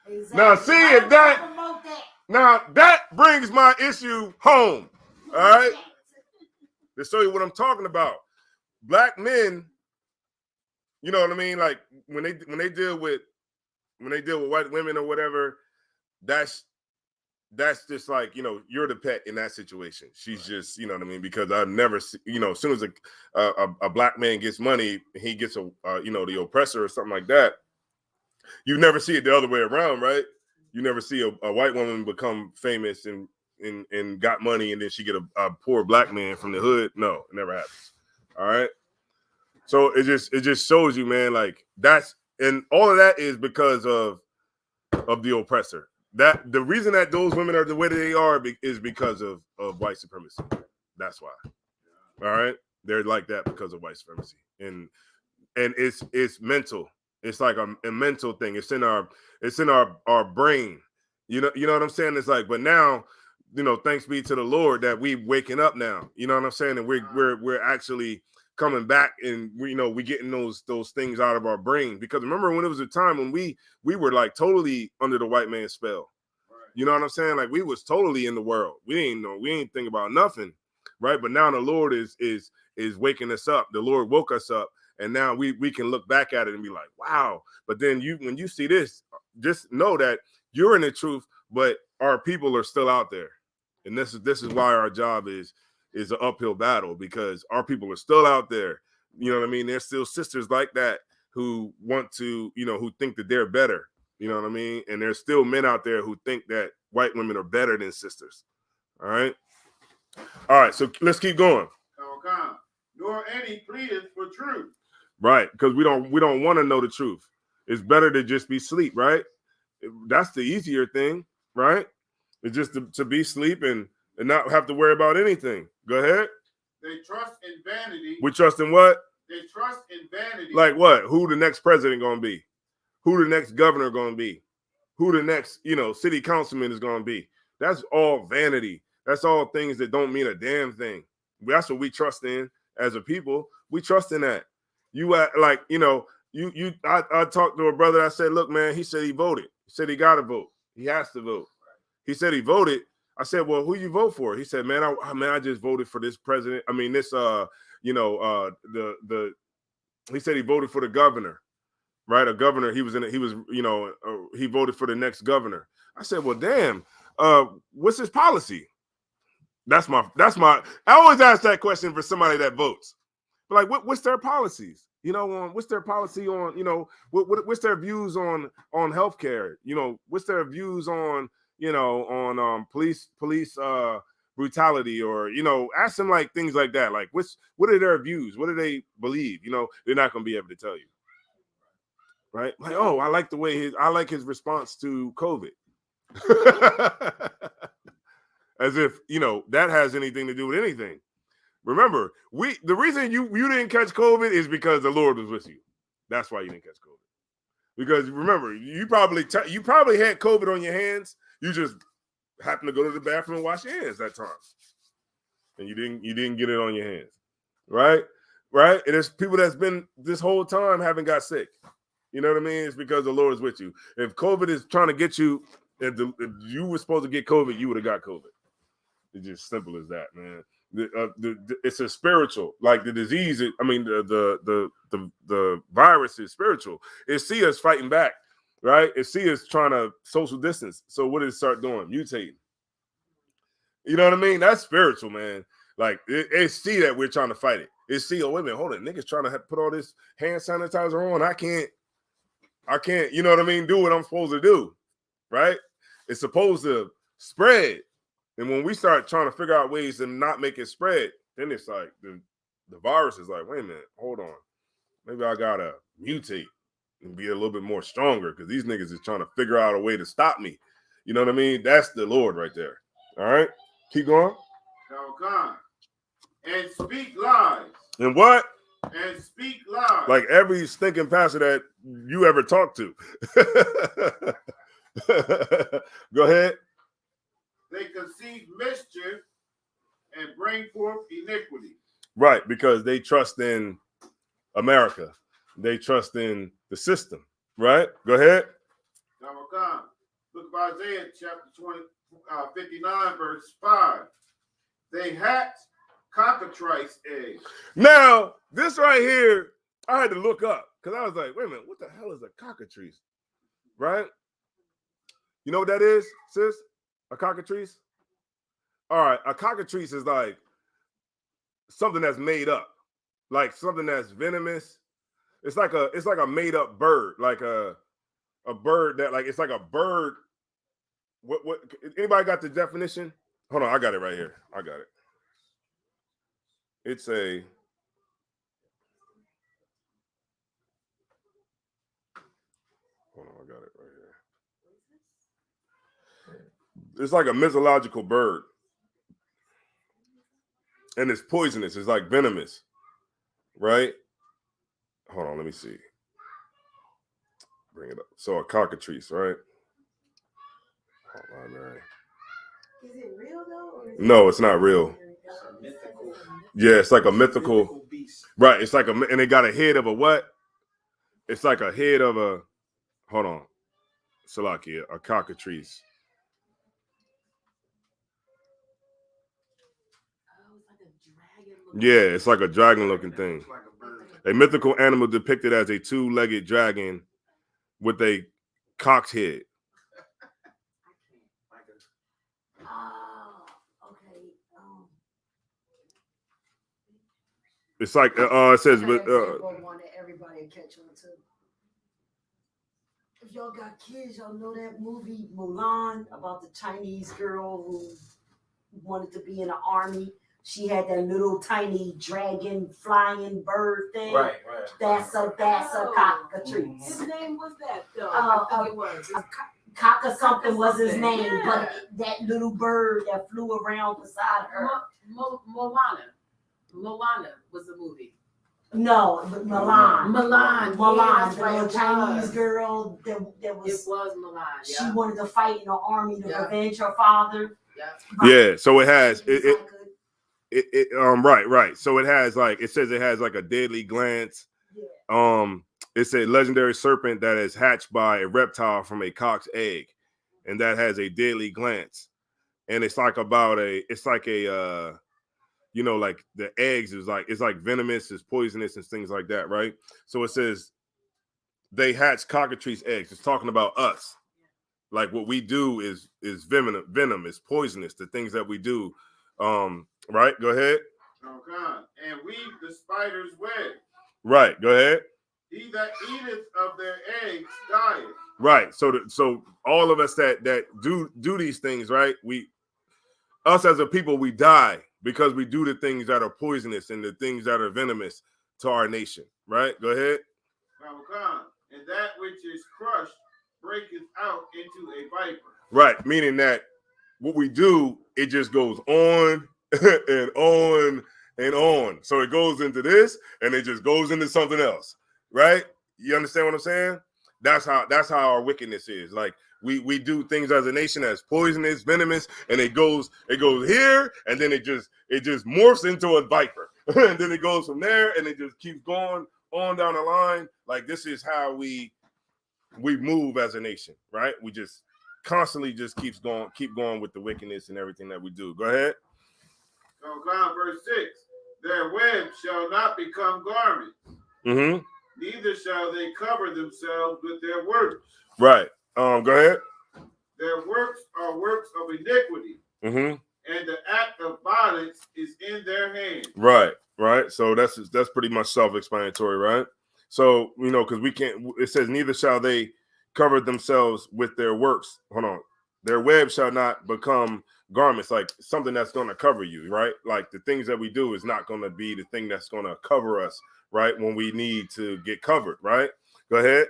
Exactly. Now, see if that brings my issue home. All right. To show you what I'm talking about. Black men, you know what I mean? Like when they deal with white women or whatever, that's just like, you know, you're the pet in that situation. She's just, you know what I mean? Because I've never, you know, as soon as a black man gets money, he gets you know, the oppressor or something like that. You never see it the other way around, right? You never see a white woman become famous and got money, and then she get a poor black man from the hood. No, it never happens. All right. So it just shows you, man, like and all of that is because of the oppressor. That the reason that those women are the way that they are is because of white supremacy. That's why. All right. They're like that because of white supremacy. And it's mental. It's like a mental thing. It's in our brain. You know what I'm saying? It's like, but now, you know, thanks be to the Lord that we waking up now. You know what I'm saying? And we're actually coming back, and we getting those things out of our brain. Because remember when it was a time when we were like totally under the white man's spell. You know what I'm saying? Like we was totally in the world. We ain't think about nothing, right? But now the Lord is waking us up. The Lord woke us up. And now we can look back at it and be like, wow. But then when you see this, just know that you're in the truth, but our people are still out there. And this is why our job is an uphill battle, because our people are still out there. You know what I mean? There's still sisters like that who want to, who think that they're better. You know what I mean? And there's still men out there who think that white women are better than sisters. All right. All right. So let's keep going. Nor any pleadeth for truth. Right, because we don't want to know the truth. It's better to just be asleep, right? That's the easier thing, right? It's just to be asleep and not have to worry about anything. Go ahead. They trust in vanity. We trust in what? They trust in vanity. Like what? Who the next president gonna be? Who the next governor gonna be? Who the next, city councilman is gonna be? That's all vanity. That's all things that don't mean a damn thing. That's what we trust in as a people. We trust in that. I talked to a brother. I said, look, man, he said he voted. He said he got to vote. He has to vote. He said he voted. I said, well, who you vote for? He said, man, I just voted for this president. I mean, this, he said he voted for the governor, right? A governor. He voted for the next governor. I said, well, damn, what's his policy? That's my, I always ask that question for somebody that votes. But like, what's their policies? What's their policy on, what's their views on healthcare? What's their views on, police brutality, or, ask them like things like that. Like, what are their views? What do they believe? They're not going to be able to tell you. Right? Like, oh, I like his response to COVID. As if, that has anything to do with anything. Remember, the reason you didn't catch COVID is because the Lord was with you. That's why you didn't catch COVID. Because remember, you probably had COVID on your hands. You just happened to go to the bathroom and wash your hands that time, and you didn't get it on your hands, right? Right? And there's people that's been this whole time haven't got sick. You know what I mean? It's because the Lord is with you. If COVID is trying to get you, if you were supposed to get COVID, you would have got COVID. It's just simple as that, man. It's a spiritual, like the disease. The virus is spiritual. It see us fighting back, right? It see us trying to social distance. So what does it start doing? Mutating. You know what I mean? That's spiritual, man. Like it see that we're trying to fight it. It see, oh wait a minute, hold on, niggas trying to put all this hand sanitizer on. I can't. You know what I mean? Do what I'm supposed to do, right? It's supposed to spread. And when we start trying to figure out ways to not make it spread, then it's like the virus is like, wait a minute, hold on. Maybe I gotta mutate and be a little bit more stronger, because these niggas is trying to figure out a way to stop me. You know what I mean? That's the Lord right there. All right? Keep going. And speak lies. And what? And speak lies. Like every stinking pastor that you ever talked to. Go ahead. They conceive mischief and bring forth iniquity. Right, because they trust in America. They trust in the system. Right? Go ahead. Book of Isaiah, chapter 59, verse 5. They hatch cockatrice eggs. Now, this right here, I had to look up because I was like, wait a minute, what the hell is a cockatrice? Right? You know what that is, sis? A cockatrice? All right, a cockatrice is like something that's made up, like something that's venomous. It's like a made up bird, like a bird that like it's like a bird. What anybody got the definition? Hold on, I got it right here. I got it. It's a hold on, I got it right here. It's like a mythological bird. And it's poisonous, it's like venomous, right? Hold on, let me see. Bring it up. So a cockatrice, right? Hold on, right. Is it real though? Or is No, it's not real. Yeah, it's like a mythical beast. Right. It's like and it got a head of a what? It's like a head of a. Hold on, Salakia, a cockatrice. Yeah, it's like a dragon-looking thing. A mythical animal depicted as a two-legged dragon with a cock's head. It's like it says with one that everybody will catch on to. If y'all got kids, y'all know that movie Mulan about the Chinese girl who wanted to be in the army. She had that little tiny dragon flying bird thing. Right. That's a cockatrice. His name was that though. I think it was. Cocker something was his name, but that little bird that flew around beside her. Moana was the movie. No, Milan. Yeah, the little Chinese girl that was. It was Milan. Yeah. She wanted to fight in the army to revenge her father. Yeah, so it has right. So it has like it says it has like a deadly glance. Yeah. It's a legendary serpent that is hatched by a reptile from a cock's egg, and that has a deadly glance. And it's like you know, like the eggs is like it's like venomous, it's poisonous, and things like that, right? So it says they hatch cockatrice eggs. It's talking about us. Like what we do is venom, is poisonous, the things that we do. Right, go ahead. Oh God. And weave the spider's web. Right, go ahead. He that eateth of their eggs dieth. Right. So all of us that do these things, right? Us as a people, we die because we do the things that are poisonous and the things that are venomous to our nation. Right? Go ahead. Oh God. And that which is crushed breaketh out into a viper. Right, meaning that what we do, it just goes on and on and on. So it goes into this and it just goes into something else. Right? You understand what I'm saying? That's how our wickedness is. Like we do things as a nation as poisonous, venomous, and it goes here, and then it just morphs into a viper. And then it goes from there and it just keeps going on down the line. Like this is how we move as a nation, right? We just constantly just keep going with the wickedness and everything that we do. Go ahead. Oh God, verse 6. Their web shall not become garments. Mm-hmm. Neither shall they cover themselves with their works. Right. Go ahead. Their works are works of iniquity. Mm-hmm. And the act of violence is in their hands. Right. So that's pretty much self-explanatory, right? So, you know, because we can't, it says, neither shall they cover themselves with their works. Hold on. Their web shall not become garments, like something that's going to cover you, right? Like the things that we do is not going to be the thing that's going to cover us, right? When we need to get covered, right? Go ahead.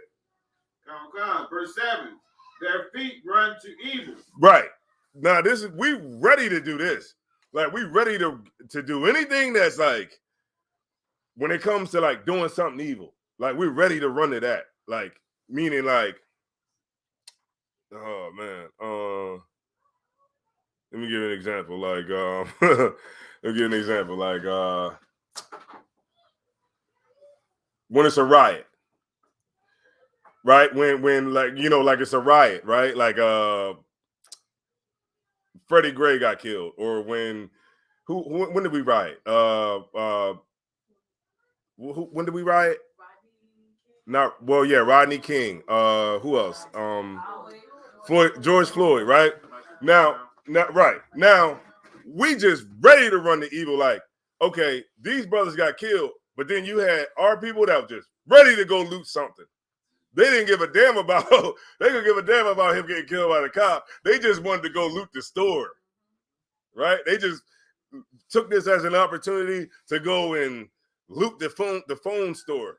Oh God, verse 7. Their feet run to evil. Right. Now, we ready to do this. Like, we ready to do anything that's like, when it comes to like doing something evil, like we're ready to run to that. Like, meaning like, oh man, let me give you an example. Like, let me give you an example. Like, when it's a riot, right? When like like it's a riot, right? Like Freddie Gray got killed, or when when did we riot? When did we riot? Rodney King. Who else? George Floyd, right? Now, we just ready to run the evil. Like, okay, these brothers got killed, but then you had our people that were just ready to go loot something. They didn't give a damn about they could give a damn about him getting killed by the cop. They just wanted to go loot the store, right? They just took this as an opportunity to go and loot the phone store.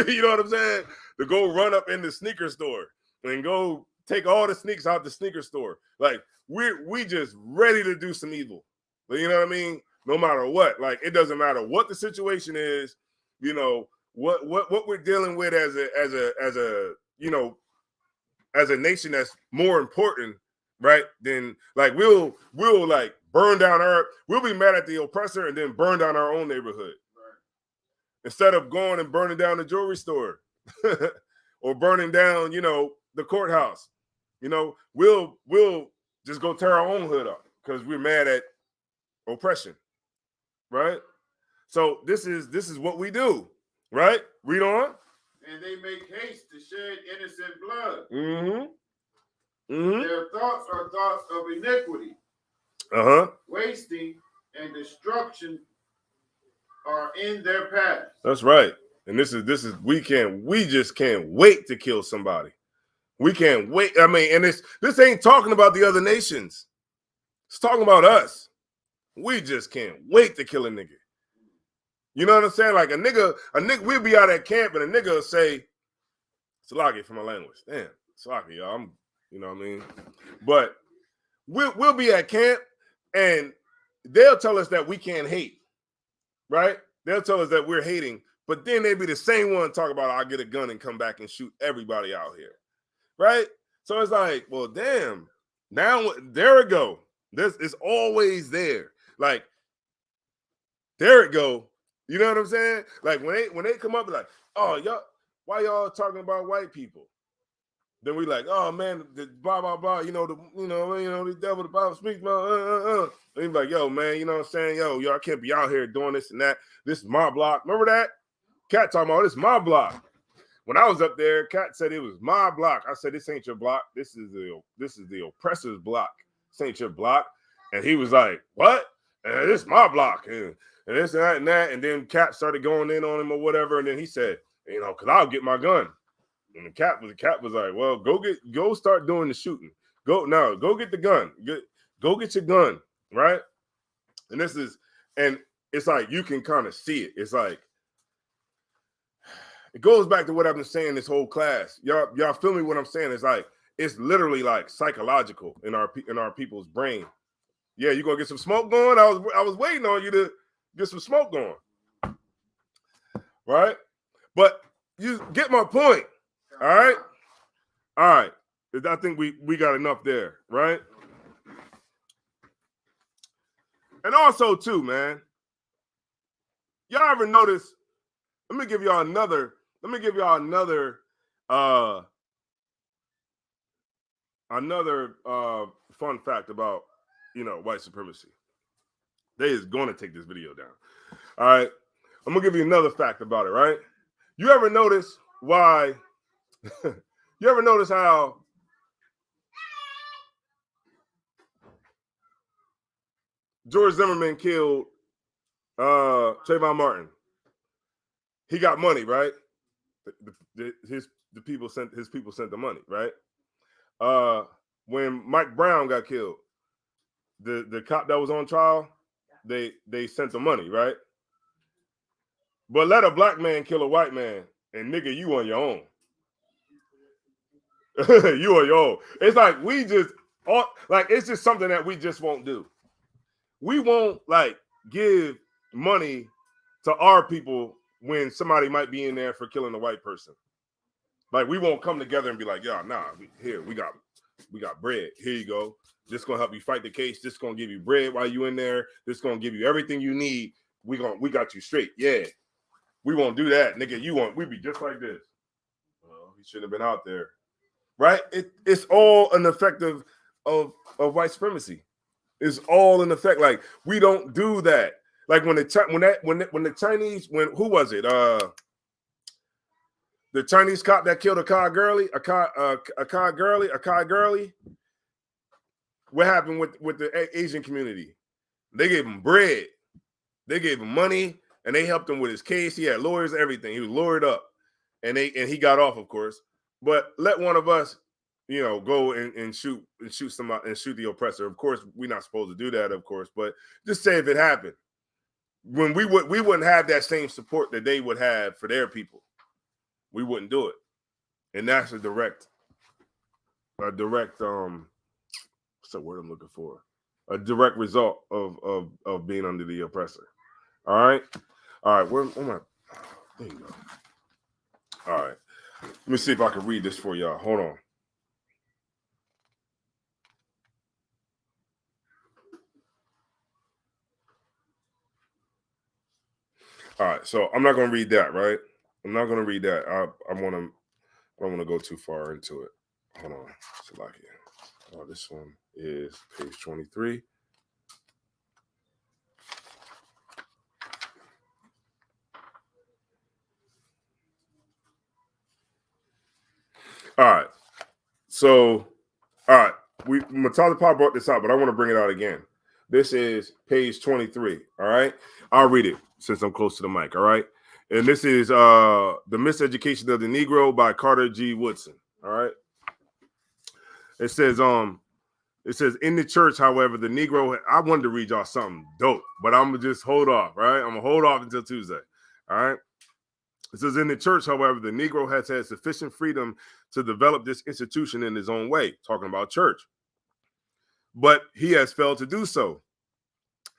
You know what I'm saying? To go run up in the sneaker store and go take all the sneakers out the sneaker store. Like we just ready to do some evil. You know what I mean? No matter what. Like it doesn't matter what the situation is, what we're dealing with as a nation that's more important, right? Then like we'll like we'll be mad at the oppressor and then burn down our own neighborhood. Right. Instead of going and burning down the jewelry store or burning down, the courthouse. We'll just go tear our own hood up because we're mad at oppression. Right? So this is what we do, right? Read on. And they make haste to shed innocent blood. Mm-hmm. Mm-hmm. Their thoughts are thoughts of iniquity. Wasting and destruction are in their path. That's right. And this is we just can't wait to kill somebody. We can't wait. I mean, and this ain't talking about the other nations. It's talking about us. We just can't wait to kill a nigga. You know what I'm saying? Like a nigga, we'll be out at camp and a nigga will say, Salaki for my language. Damn, Salaki, y'all. You know what I mean? But we'll be at camp and they'll tell us that we can't hate, right? They'll tell us that we're hating, but then they be the same one talk about I'll get a gun and come back and shoot everybody out here, right? So it's like, well, damn. Now there it go. This is always there. Like, there it go. You know what I'm saying? Like when they come up like, oh y'all, why y'all talking about white people? Then we like, oh man, the blah blah blah. The devil, the Bible speaks. And he's like, yo man, you know what I'm saying? Yo, y'all can't be out here doing this and that. This is my block. Remember that? Cat talking about this is my block. When I was up there, Cat said it was my block. I said this ain't your block. This is the oppressor's block. This ain't your block. And he was like, what? And this is my block. And this and that and that. And then Cat started going in on him or whatever. And then he said, because I'll get my gun. And the cat was like, well, go start doing the shooting. Go get the gun. Go get your gun, right? And it's like you can kind of see it. It's like it goes back to what I've been saying this whole class. Y'all feel me what I'm saying? It's like it's literally like psychological in our people's brain. Yeah, you gonna get some smoke going? I was waiting on you to get some smoke going, right? But you get my point. All right. I think we got enough there, right? And also, too, man, y'all ever notice? Let me give y'all another fun fact about white supremacy. They is going to take this video down. All right, I'm gonna give you another fact about it. Right? You ever notice why? You ever notice how George Zimmerman killed Trayvon Martin? He got money, right? His people sent the money, right? When Mike Brown got killed, the cop that was on trial, they sent the money, right? But let a black man kill a white man, and nigga, you on your own. You on your own. It's like it's just something that we just won't do. We won't like give money to our people when somebody might be in there for killing a white person. Like we won't come together and be like, yeah, nah, we got bread. Here you go. This gonna help you fight the case. This gonna give you bread while you in there. This gonna give you everything you need. We got you straight. Yeah. We won't do that, nigga. We be just like this. Well, he shouldn't have been out there, right? It's all an effect of white supremacy. It's all in effect. Like, we don't do that. Like when the Chinese, who was it? The Chinese cop that killed Akai Gurley. What happened with the Asian community? They gave him bread, they gave him money, and they helped him with his case. He had lawyers, everything. He was lawyered up, and he got off, of course. But let one of us, go and shoot somebody and shoot the oppressor. Of course, we're not supposed to do that, of course. But just say if it happened, when we wouldn't have that same support that they would have for their people. We wouldn't do it, and that's a direct. What's the word I'm looking for? A direct result of being under the oppressor. All right. Where am I? There you go. All right. Let me see if I can read this for y'all. Hold on. All right. So I'm not going to read that, right? I'm not going to read that. I don't want to go too far into it. Hold on. This one is page 23. All right. So, all right. Matata Pop brought this out, but I want to bring it out again. This is page 23. All right. I'll read it since I'm close to the mic. All right. And this is The Miseducation of the Negro by Carter G. Woodson. All right. It says, in the church, however, the Negro, I wanted to read y'all something dope, but I'm going to just hold off, right? I'm going to hold off until Tuesday. All right. It says, in the church, however, the Negro has had sufficient freedom to develop this institution in his own way, talking about church. But he has failed to do so.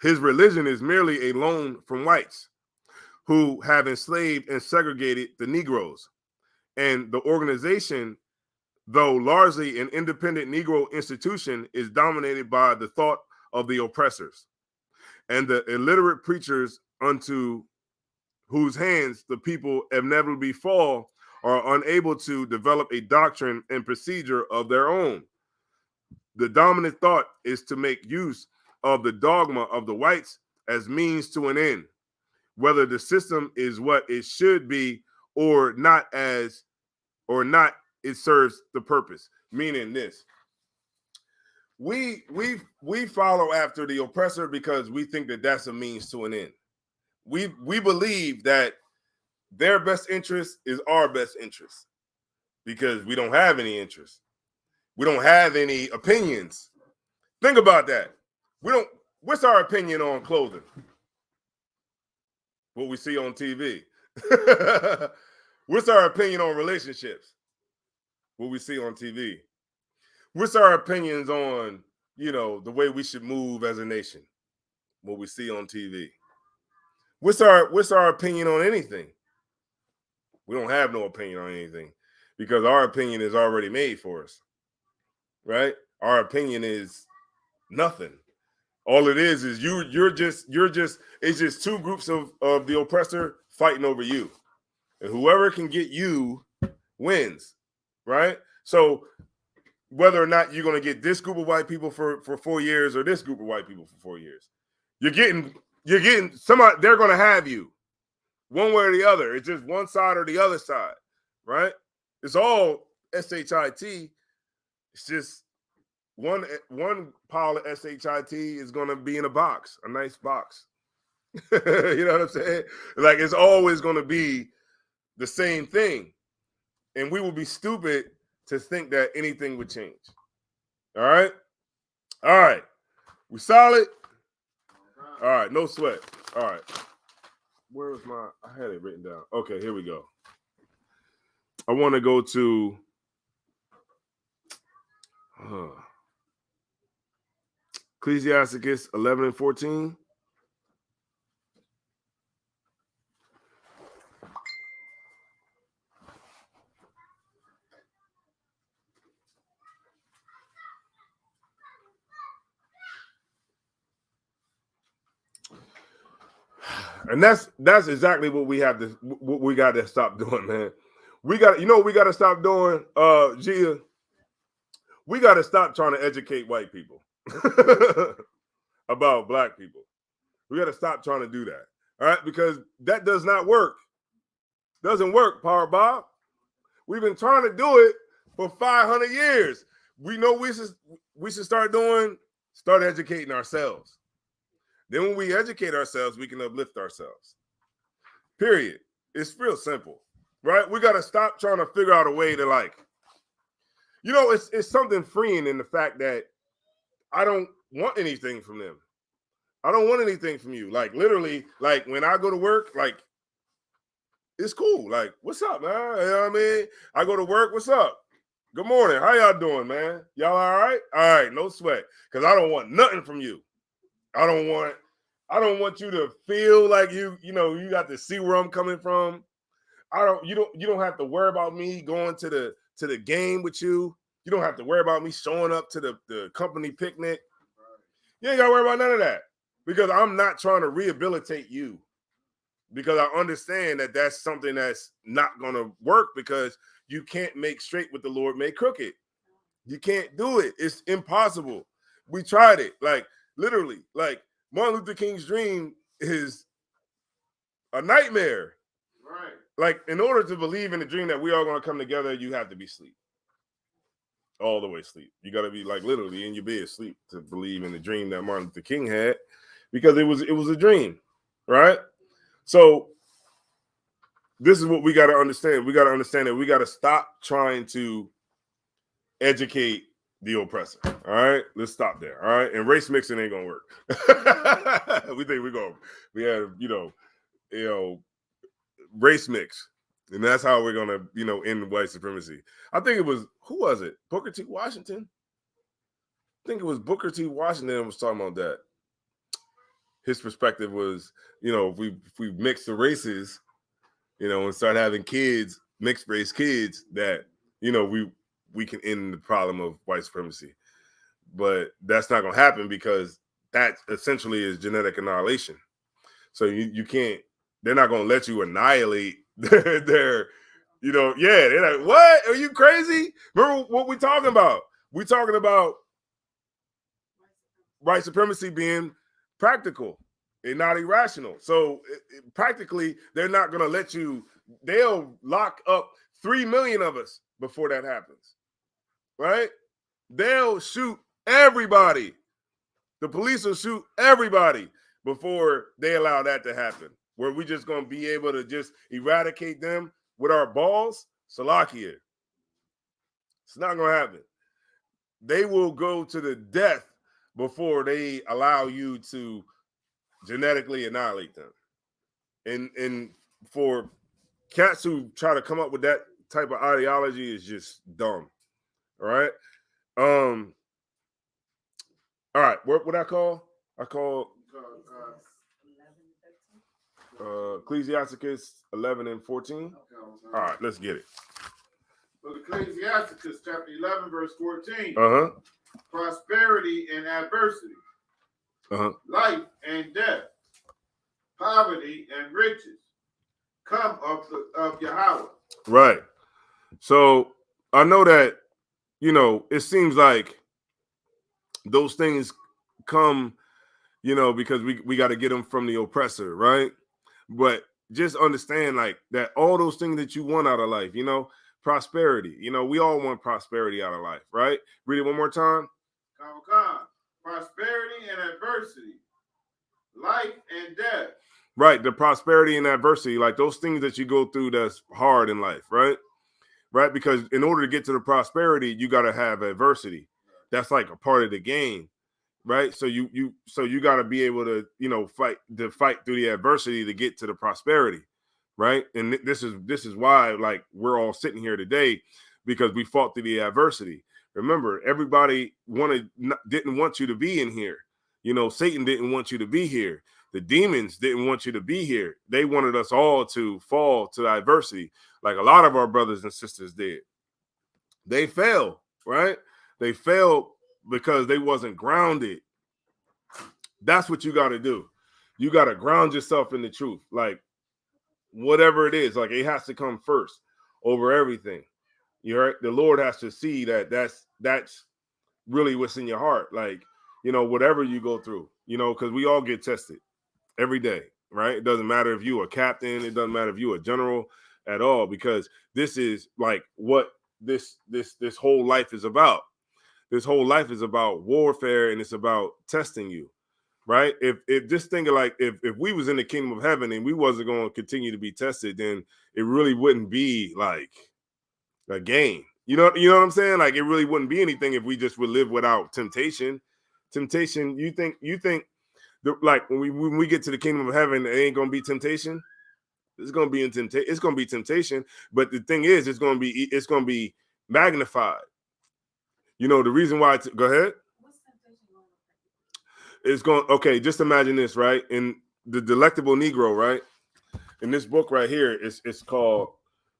His religion is merely a loan from whites who have enslaved and segregated the Negroes. And the organization, though largely an independent Negro institution, is dominated by the thought of the oppressors and the illiterate preachers unto whose hands the people inevitably fall are unable to develop a doctrine and procedure of their own. The dominant thought is to make use of the dogma of the whites as means to an end, whether the system is what it should be or not, it serves the purpose. Meaning this: we follow after the oppressor because we think that that's a means to an end. We believe that their best interest is our best interest because we don't have any interest. We don't have any opinions. Think about that. What's our opinion on clothing? What we see on TV. What's our opinion on relationships? What we see on TV. What's our opinions on, the way we should move as a nation? What we see on TV. What's our opinion on anything? We don't have no opinion on anything because our opinion is already made for us, right? Our opinion is nothing. All it is it's just two groups of the oppressor fighting over you, and whoever can get you wins, right? So whether or not you're going to get this group of white people for 4 years or this group of white people for 4 years, you're getting somebody. They're going to have you. One way or the other. It's just one side or the other side, right? It's all SHIT. It's just one pile of SHIT is going to be in a box, a nice box. You know what I'm saying? Like, it's always going to be the same thing. And we will be stupid to think that anything would change. All right? All right. We solid? All right. No sweat. All right. Where was I had it written down. Okay, here we go. I want to go to Ecclesiasticus 11 and 14. And that's exactly what we got to stop doing, man. We got, you know what we got to stop doing, Gia? We got to stop trying to educate white people about black people. We got to stop trying to do that. All right, because that does not work. Doesn't work, Power Bob. We've been trying to do it for 500 years. We know we should start educating ourselves. Then when we educate ourselves, we can uplift ourselves. Period. It's real simple, right? We got to stop trying to figure out a way to, like, you know, it's something freeing in the fact that I don't want anything from them. I don't want anything from you. Like, literally, like when I go to work, like, it's cool. Like, what's up, man? You know what I mean? I go to work, what's up? Good morning. How y'all doing, man? Y'all all right? All right, no sweat. Because I don't want nothing from you. I don't want you to feel like you got to see where I'm coming from. You don't have to worry about me going to the game with you. You don't have to worry about me showing up to the company picnic. You ain't got to worry about none of that because I'm not trying to rehabilitate you because I understand that that's something that's not going to work because you can't make straight what the Lord made crooked. You can't do it. It's impossible. We tried it. Like, literally, like Martin Luther King's dream is a nightmare. Right. Like, in order to believe in the dream that we are going to come together, you have to be asleep. All the way asleep. You got to be, like, literally in your bed asleep to believe in the dream that Martin Luther King had because it was a dream, right? So this is what we got to understand. We got to understand that we got to stop trying to educate the oppressor. All right, let's stop there. All right, and race mixing ain't gonna work. We think we have race mix, and that's how we're gonna end white supremacy. I think it was who was it? Booker T. Washington. I think it was Booker T. Washington was talking about that. His perspective was, if we mix the races, and start having kids, mixed race kids, that we can end the problem of white supremacy. But that's not going to happen because that essentially is genetic annihilation. So you can't, they're not going to let you annihilate their they're like, what? Are you crazy? Remember what we're talking about? We're talking about white supremacy being practical and not irrational. So practically, they're not going to let you, they'll lock up 3 million of us before that happens. Right? They'll shoot everybody. The police will shoot everybody before they allow that to happen. Where we just going to be able to just eradicate them with our balls, Salakia. It's not going to happen. They will go to the death before they allow you to genetically annihilate them. And for cats who try to come up with that type of ideology is just dumb. All right. All right. What I call? I call Ecclesiasticus 11 and 14. All right, let's get it. So Ecclesiasticus chapter 11, verse 14. Prosperity and adversity. Life and death. Poverty and riches come of Yahweh. Right. So I know that, it seems like those things come, because we got to get them from the oppressor, right? But just understand like that all those things that you want out of life, prosperity, we all want prosperity out of life, right? Read it one more time. Prosperity and adversity, life and death. Right, the prosperity and adversity, like those things that you go through that's hard in life, right? Right, because in order to get to the prosperity, you got to have adversity. That's like a part of the game, right? So you got to be able to, fight through the adversity to get to the prosperity, right? And this is why, like, we're all sitting here today because we fought through the adversity. Remember, everybody didn't want you to be in here. Satan didn't want you to be here. The demons didn't want you to be here. They wanted us all to fall to adversity, like a lot of our brothers and sisters did. They fell, right? They fell because they wasn't grounded. That's what you got to do. You got to ground yourself in the truth. Like, whatever it is, like, it has to come first. All things come first. over everything. You're right. The Lord has to see that that's really what's in your heart. Like, whatever you go through, because we all get tested every day, right? It doesn't matter if you're a captain, it doesn't matter if you're a general at all, because this is like what this whole life is about. This whole life is about warfare, and it's about testing you, right? If just think of like if we was in the kingdom of heaven and we wasn't going to continue to be tested, then it really wouldn't be like a game. You know what I'm saying? Like, it really wouldn't be anything if we just would live without temptation. Temptation, you think like when we get to the kingdom of heaven, it ain't gonna be temptation. It's gonna be it's gonna be temptation, but the thing is, it's gonna be magnified. The reason why. Go ahead. It's going. Okay, just imagine this, right? In the Delectable Negro, right? In this book right here, it's called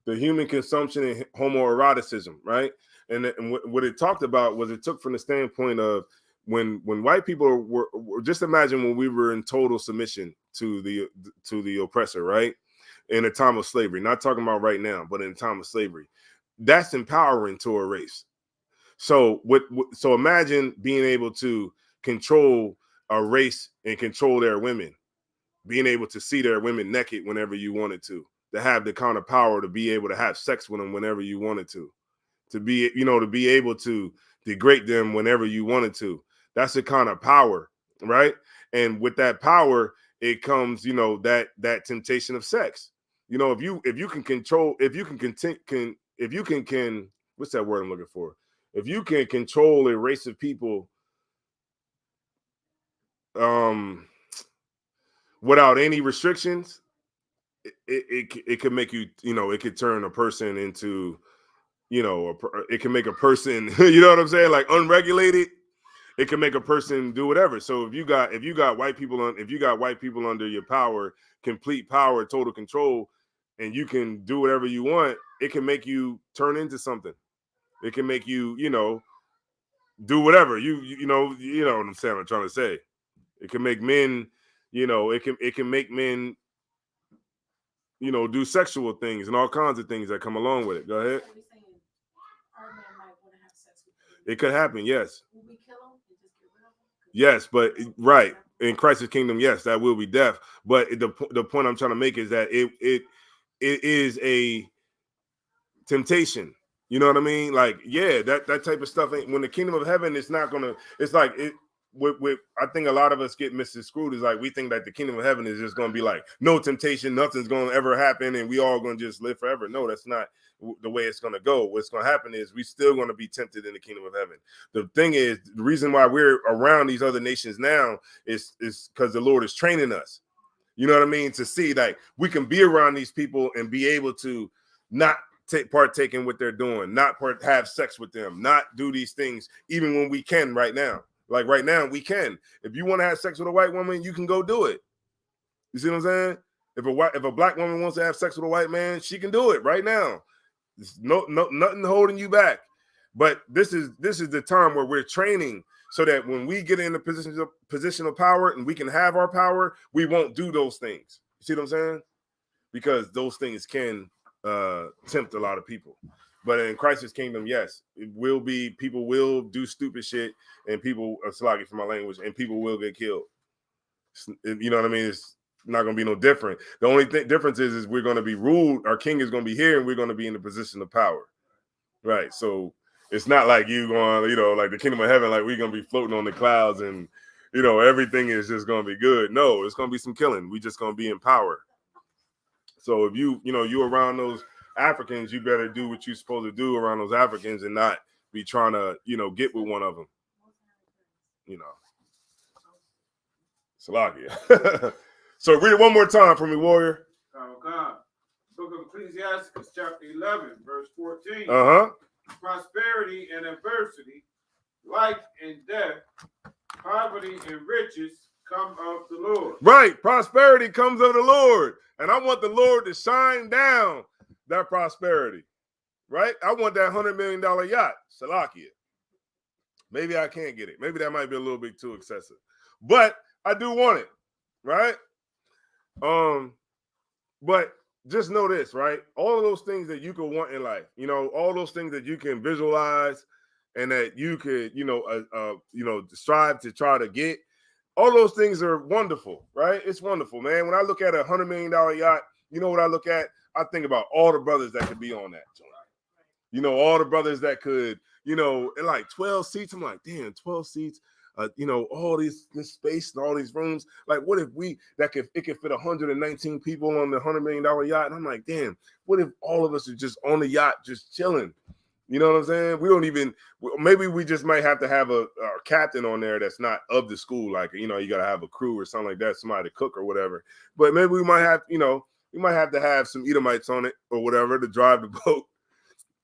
The Human Consumption and Homoeroticism, right? And what it talked about was, it took from the standpoint of when white people were just imagine when we were in total submission to the oppressor, right? In a time of slavery, not talking about right now, but in a time of slavery, that's empowering to a race. So so imagine being able to control a race and control their women, being able to see their women naked whenever you wanted to have the kind of power to be able to have sex with them whenever you wanted to be, to be able to degrade them whenever you wanted to. That's the kind of power, right? And with that power, it comes, that temptation of sex. If you can control, if you can what's that word I'm looking for? If you can control a race of people, without any restrictions, it could make you, it could turn a person into, it can make a person, you know what I'm saying? Like, unregulated, it can make a person do whatever. So if you got white people under your power, complete power, total control, and you can do whatever you want, it can make you turn into something. It can make you, do whatever you know what I'm saying. I'm trying to say, it can make men, it can make men, do sexual things and all kinds of things that come along with it. Go ahead. It could happen, yes. Yes, but right, in Christ's kingdom, yes, that will be death. But the point I'm trying to make is that it is a temptation. You know what I mean? Like, yeah, that type of stuff ain't, when the kingdom of heaven, it's not gonna, it's like it with I think a lot of us get misconstrued, is like, we think that the kingdom of heaven is just gonna be like no temptation, nothing's gonna ever happen, and we all gonna just live forever. No, that's not the way it's gonna go. What's gonna happen is we still gonna be tempted in the kingdom of heaven. The thing is, the reason why we're around these other nations now is because the Lord is training us. You know what I mean? To see, like, we can be around these people and be able to not partake in what they're doing, not have sex with them, not do these things, even when we can right now. Like right now, we can. If you want to have sex with a white woman, you can go do it. You see what I'm saying? If a black woman wants to have sex with a white man, she can do it right now. There's nothing holding you back. But this is the time where we're training, so that when we get in a position of power and we can have our power, we won't do those things. You see what I'm saying? Because those things can tempt a lot of people. But in Christ's kingdom, yes, it will be, people will do stupid shit, and people, sloggy for my language, and people will get killed. You know what I mean? It's not going to be no different. The only difference is we're going to be ruled. Our king is going to be here, and we're going to be in a position of power. Right. So it's not like you going, like the kingdom of heaven, like we're going to be floating on the clouds and, everything is just going to be good. No, it's going to be some killing. We just going to be in power. So if you around those Africans, you better do what you're supposed to do around those Africans and not be trying to, get with one of them. Salakia. So read it one more time for me, warrior. God. Book of Ecclesiastes, chapter 11, verse 14. Prosperity and adversity, life and death, poverty and riches come of the Lord. Right. Prosperity comes of the Lord. And I want the Lord to shine down that prosperity. Right? I want that $100 million yacht. Salakia. Maybe I can't get it. Maybe that might be a little bit too excessive. But I do want it. Right? But just know this, right? All of those things that you could want in life, you know, all those things that you can visualize and that you could, strive to try to get. All those things are wonderful, right? It's wonderful, man. When I look at $100 million yacht, you know what I look at? I think about all the brothers that could be on that joint. You know, all the brothers that could, in like 12 seats. I'm like, damn, 12 seats. All this space and all these rooms. Like, what if it could fit 119 people on the $100 million yacht? And I'm like, damn, what if all of us are just on the yacht, just chilling? You know what I'm saying? We don't even, maybe we just might have to have a captain on there that's not of the school. Like, you got to have a crew or something like that, somebody to cook or whatever. But maybe we might have, we might have to have some Edomites on it or whatever to drive the boat,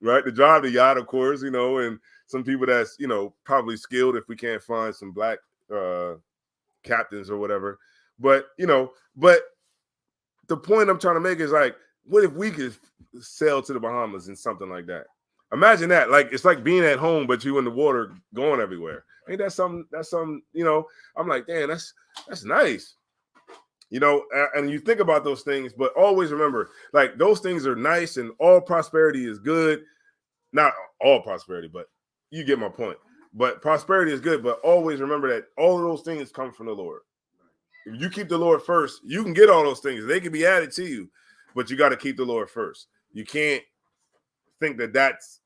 right? To drive the yacht, of course, and some people that's, probably skilled if we can't find some black captains or whatever. But the point I'm trying to make is like, what if we could sail to the Bahamas and something like that? Imagine that. Like, it's like being at home, but you in the water going everywhere. Ain't that something? That's something, I'm like, damn, that's nice. And you think about those things, but always remember, like, those things are nice and all prosperity is good. Not all prosperity, but you get my point. But prosperity is good, but always remember that all of those things come from the Lord. If you keep the Lord first, you can get all those things. They can be added to you, but you got to keep the Lord first. You can't think that that's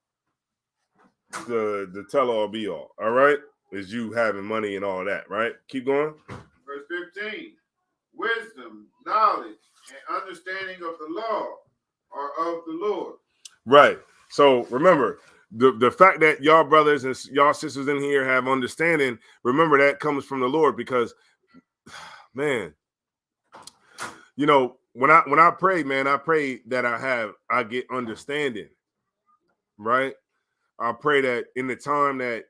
the tell-all be-all, all right? Is you having money and all that, right? Keep going. Verse 15. Wisdom, knowledge, and understanding of the law are of the Lord. Right. So remember, the fact that y'all brothers and y'all sisters in here have understanding, remember that comes from the Lord, because, man, when I pray, man, I pray that I get understanding, right? I pray that in the time that,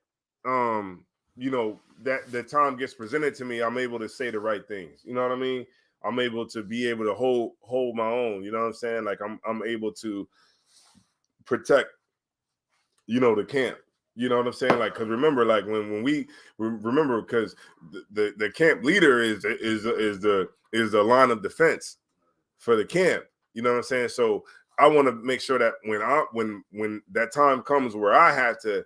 that the time gets presented to me, I'm able to say the right things. You know what I mean? I'm able to hold my own. You know what I'm saying? Like I'm able to protect, the camp. You know what I'm saying? Like, because remember, like when we remember, because the camp leader is the line of defense for the camp. You know what I'm saying? So I want to make sure that when that time comes where I have to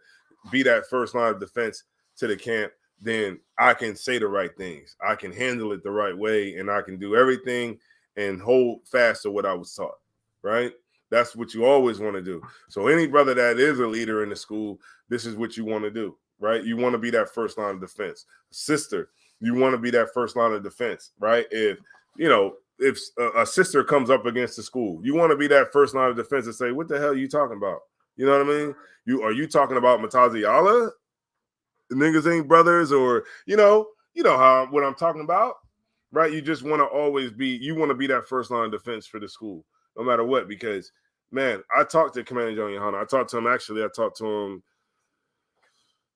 be that first line of defense to the camp, then I can say the right things. I can handle it the right way, and I can do everything and hold fast to what I was taught, right? That's what you always want to do. So any brother that is a leader in the school, this is what you want to do, right? You want to be that first line of defense. Sister, you want to be that first line of defense, right? If a sister comes up against the school, you want to be that first line of defense and say, what the hell are you talking about? You know what I mean? Are you talking about Matazi Allah? The niggas ain't brothers, or what I'm talking about, right? You just want to always be that first line of defense for the school, no matter what. Because, man, I talked to Commander John Yohana. I talked to him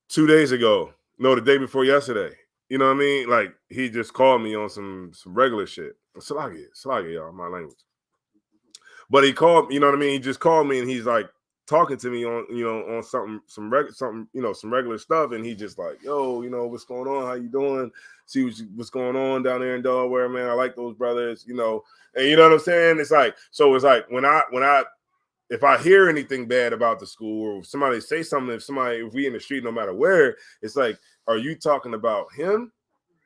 2 days ago. No, the day before yesterday. You know what I mean? Like, he just called me on some regular shit. Salagi, y'all, my language. But he called, you know what I mean? He just called me and he's like talking to me on, on some regular stuff. And he just like, yo, what's going on? How you doing? See what's going on down there in Delaware, man. I like those brothers, and you know what I'm saying? It's like, if I hear anything bad about the school, or if somebody say something, if we in the street, no matter where, it's like, are you talking about him?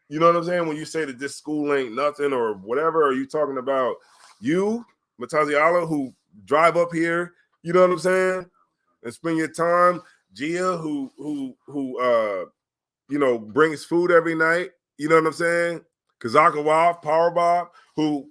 You know what I'm saying? When you say that this school ain't nothing or whatever, are you talking about you, Matazi Allah, who drive up here, you know what I'm saying, and spend your time, Gia, who brings food every night, you know what I'm saying? Kazakawa, Power Bob, who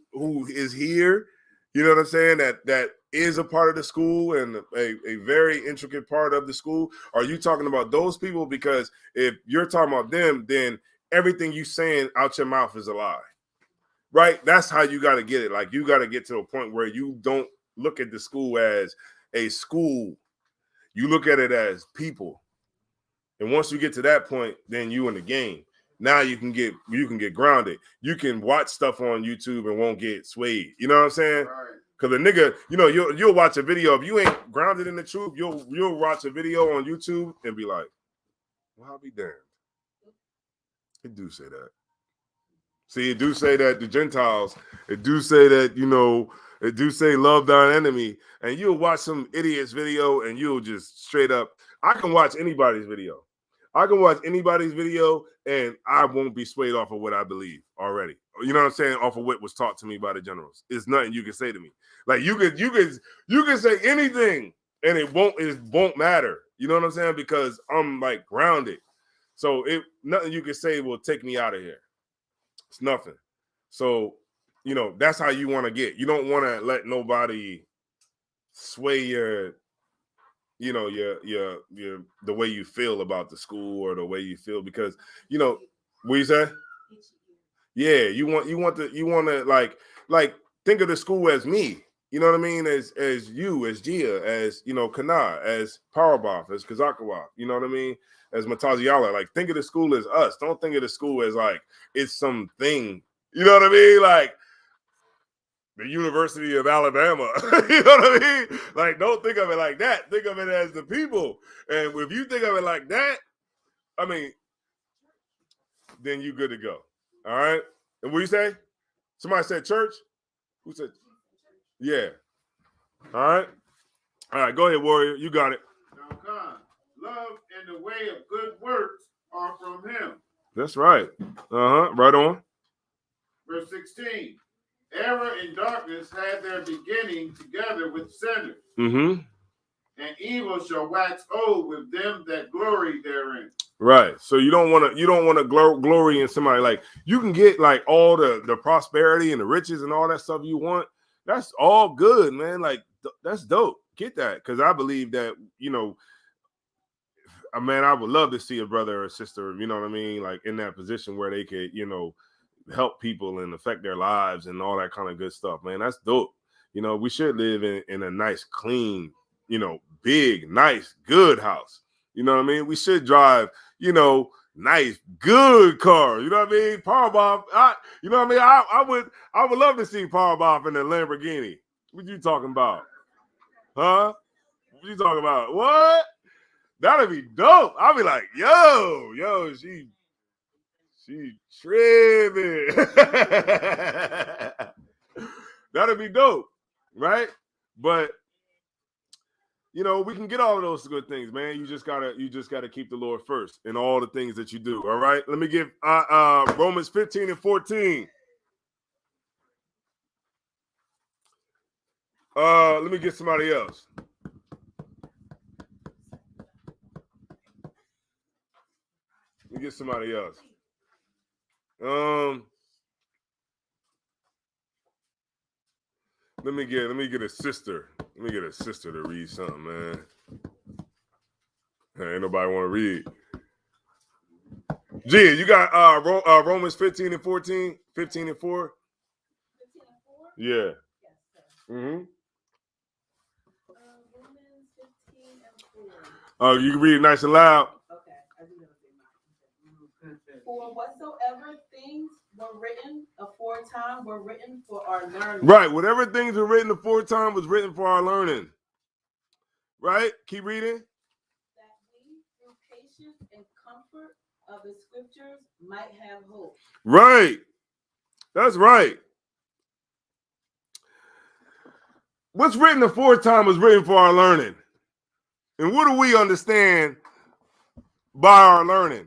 is here, you know what I'm saying, that is a part of the school and a very intricate part of the school. Are you talking about those people? Because if you're talking about them, then everything you saying out your mouth is a lie, right? That's how you got to get it. Like, you got to get to a point where you don't look at the school as a school. You look at it as people. And once you get to that point, then you in the game. Now you can get grounded. You can watch stuff on YouTube and won't get swayed. You know what I'm saying? Because a nigga, you'll watch a video. If you ain't grounded in the truth, you'll watch a video on YouTube and be like, well, I'll be damned. It do say that. See, it do say that the Gentiles, it do say that, it do say love thine enemy. And you'll watch some idiot's video and you'll just straight up, I can watch anybody's video. I can watch anybody's video and I won't be swayed off of what I believe already. You know what I'm saying? Off of what was taught to me by the generals. It's nothing you can say to me. Like you can say anything and it won't matter. You know what I'm saying? Because I'm like grounded. So nothing you can say will take me out of here. It's nothing. So, that's how you want to get. You don't want to let nobody sway your the way you feel about the school or the way you feel, because what you say? Yeah, you want to like think of the school as me. You know what I mean? As you, as Gia, as Kana, as Powerboff, as Kazakawa, you know what I mean? As Mataziala. Like, think of the school as us. Don't think of the school as like it's something, you know what I mean? Like the University of Alabama. You know what I mean? Like, don't think of it like that. Think of it as the people. And if you think of it like that, I mean, then you good to go. All right? And what you say? Somebody said church? Who said? Yeah. All right. All right. Go ahead, Warrior. You got it. Now, God, love and the way of good works are from him. That's right. Right on. Verse 16. Error and darkness had their beginning together with sinners. Mm-hmm. And evil shall wax old with them that glory therein. Right. So you don't want to glory in somebody. Like, you can get like all the prosperity and the riches and all that stuff you want. That's all good, man. Like, that's dope. Get that. Because I believe that, man, I would love to see a brother or a sister, you know what I mean? Like, in that position where they could, help people and affect their lives and all that kind of good stuff, man. That's dope. We should live in a nice, clean, big, nice, good house. You know what I mean? We should drive, nice, good cars. You know what I mean? Powerbomb. You know what I mean? I would love to see Powerbomb in a Lamborghini. What you talking about? Huh? What you talking about? What? That'd be dope. I'll be like, yo, she tripping. That'd be dope, right? But we can get all of those good things, man. You just gotta keep the Lord first in all the things that you do. All right. Let me give Romans 15 and 14. Let me get somebody else. Let me get somebody else. Let me get a sister. Let me get a sister to read something, man. Ain't nobody want to read. G, you got Romans 15 and 14, 15 and 4? Yeah. Mm-hmm. Oh, you can read it nice and loud. For whatsoever things were written aforetime were written for our learning. Right. Whatever things were written aforetime was written for our learning. Right? Keep reading. That we, through patience and comfort of the scriptures, might have hope. Right. That's right. What's written aforetime was written for our learning. And what do we understand by our learning?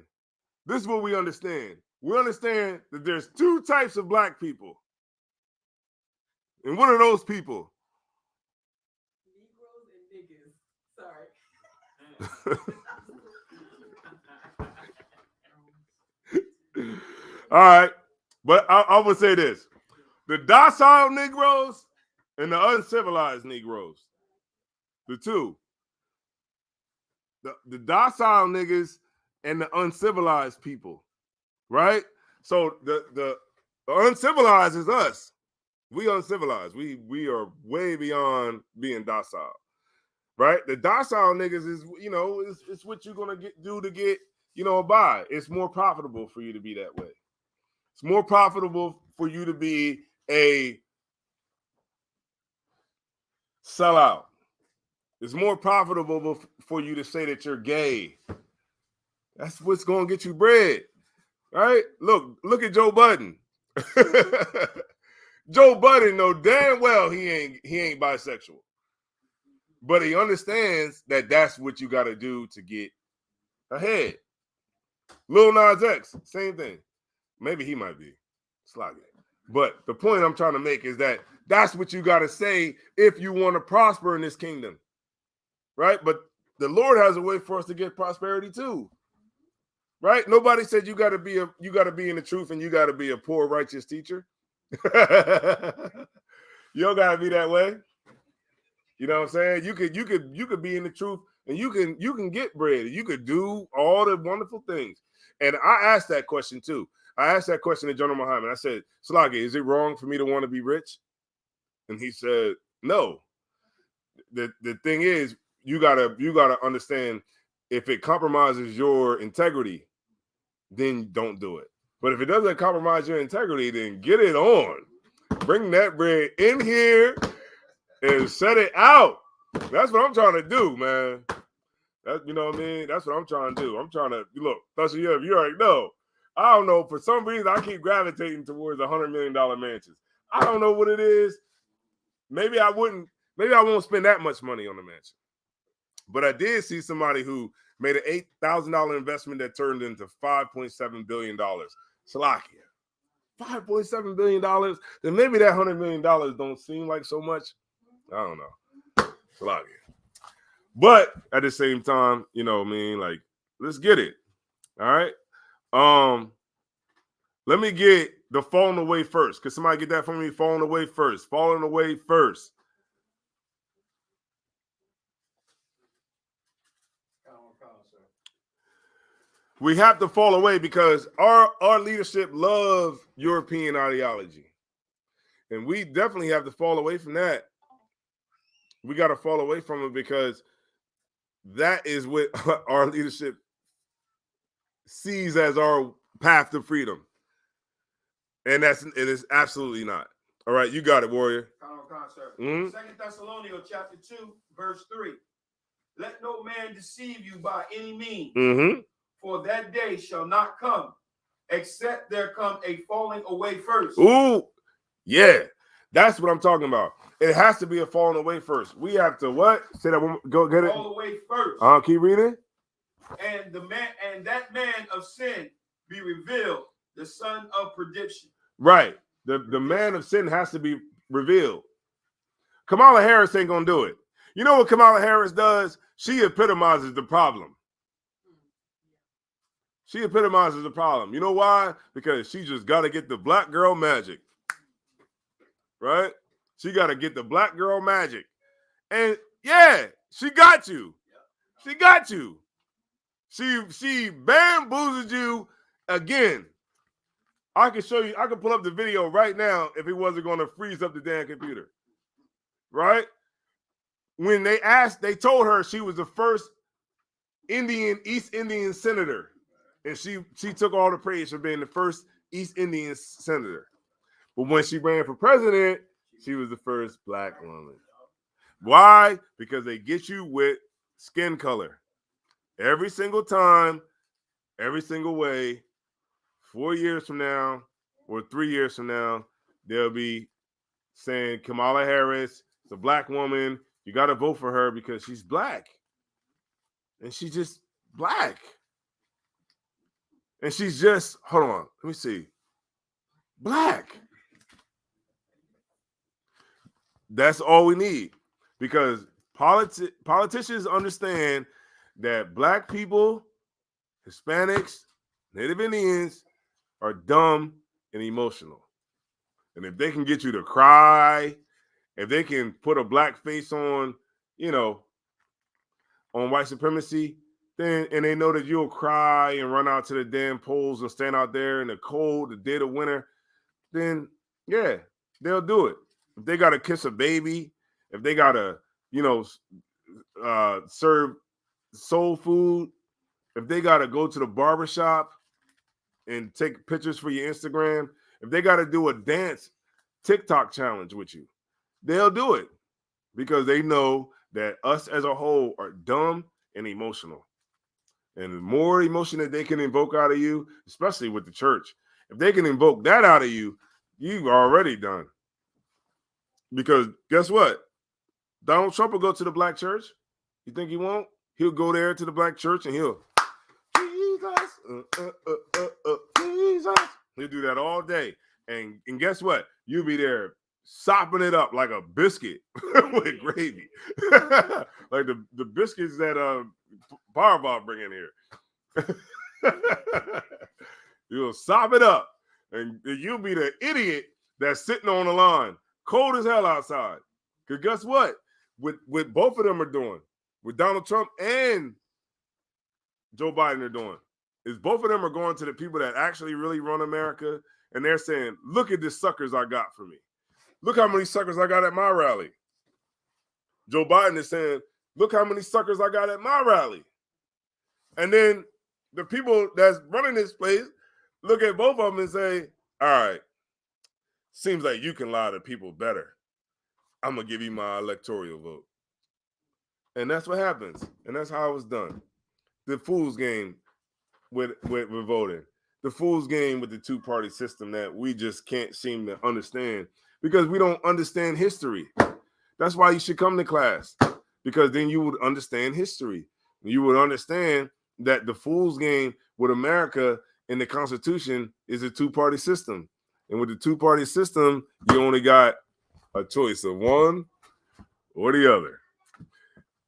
This is what we understand. We understand that there's two types of black people. And what are those people? Negroes and niggas. Sorry. All right. But I would say this. The docile Negroes and the uncivilized Negroes. The two. The docile niggas and the uncivilized people. Right? So the uncivilized is us. We uncivilized. We are way beyond being docile. Right? The docile niggas is, it's what you're gonna do to get, by. It's more profitable for you to be that way. It's more profitable for you to be a sellout. It's more profitable for you to say that you're gay. That's what's gonna get you bread. Right? Look at Joe Budden. Joe Budden know damn well he ain't bisexual, but he understands that that's what you got to do to get ahead. Lil Nas X, same thing. Maybe he might be slogging. But the point I'm trying to make is that that's what you got to say if you want to prosper in this kingdom, right? But the Lord has a way for us to get prosperity too, right? Nobody said you got to be in the truth and you got to be a poor righteous teacher. You don't got to be that way. You know what I'm saying? You could be in the truth and you can get bread. You could do all the wonderful things. And I asked that question too. I asked that question to General Muhammad. I said, Slagi, is it wrong for me to want to be rich? And he said, no. The thing is, you gotta understand, if it compromises your integrity, then don't do it. But if it doesn't compromise your integrity, then get it on. Bring that bread in here and set it out. That's what I'm trying to do, man. You know what I mean? That's what I'm trying to do. I'm trying to look. Thusser, you already know. I don't know. For some reason, I keep gravitating towards $100 million mansions. I don't know what it is. Maybe I won't spend that much money on the mansion. But I did see somebody who made an $8,000 investment that turned into $5.7 billion. Slovakia. $5.7 billion. Then maybe that $100 million don't seem like so much. I don't know. Slovakia. But at the same time, you know what I mean? Like, let's get it. All right. Let me get the falling away first. Could somebody get that for me? Falling away first. Falling away first. We have to fall away because our leadership love European ideology. And we definitely have to fall away from that. We got to fall away from it because that is what our leadership sees as our path to freedom. And it is absolutely not. All right, you got it, warrior. Mm-hmm. 2 Thessalonians chapter 2, verse 3. Let no man deceive you by any means, Mm-hmm. for that day shall not come, except there come a falling away first. Ooh, yeah. That's what I'm talking about. It has to be a falling away first. We have to what? Say that one. Go get it. Fall away first. Keep reading. And that man of sin be revealed, the son of perdition. Right. The man of sin has to be revealed. Kamala Harris ain't gonna do it. You know what Kamala Harris does? She epitomizes the problem. She epitomizes the problem. You know why? Because she just got to get the black girl magic. Right? She got to get the black girl magic. And yeah, she got you. She got you. She bamboozled you again. I can show you, I can pull up the video right now if it wasn't going to freeze up the damn computer. Right? When they told her she was the first East Indian senator. And she took all the praise for being the first East Indian senator. But when she ran for president, she was the first black woman. Why? Because they get you with skin color. Every single time, every single way, 4 years from now or 3 years from now, they'll be saying Kamala Harris is a black woman. You got to vote for her because she's black. And she's just black. And she's just, hold on, let me see. Black. That's all we need. Because politicians understand that black people, Hispanics, Native Indians are dumb and emotional. And if they can get you to cry, if they can put a black face on, on white supremacy, then and they know that you'll cry and run out to the damn polls and stand out there in the cold, the dead of winter, then yeah, they'll do it. If they gotta kiss a baby, if they gotta, serve soul food, if they gotta go to the barbershop and take pictures for your Instagram, if they gotta do a dance TikTok challenge with you, they'll do it because they know that us as a whole are dumb and emotional. And the more emotion that they can invoke out of you, especially with the church, if they can invoke that out of you, You already done. Because guess what? Donald Trump will go to the black church. You think he won't? He'll go there to the black church and he'll Jesus. He'll do that all day. And guess what? You'll be there sopping it up like a biscuit with gravy. Like the biscuits that Powerball bring in here. You'll sop it up. And you'll be the idiot that's sitting on the line, cold as hell outside. Because guess what? With both of them are doing, with Donald Trump and Joe Biden are doing, is both of them are going to the people that actually really run America, and they're saying, look at the suckers I got for me. Look how many suckers I got at my rally. Joe Biden is saying, look how many suckers I got at my rally. And then the people that's running this place look at both of them and say, all right, seems like you can lie to people better. I'm going to give you my electoral vote. And that's what happens. And that's how it was done. The fool's game with voting. The fool's game with the two-party system that we just can't seem to understand because we don't understand history. That's why you should come to class, because then you would understand history. You would understand that the fool's game with America and the Constitution is a two-party system. And with the two-party system, you only got a choice of one or the other.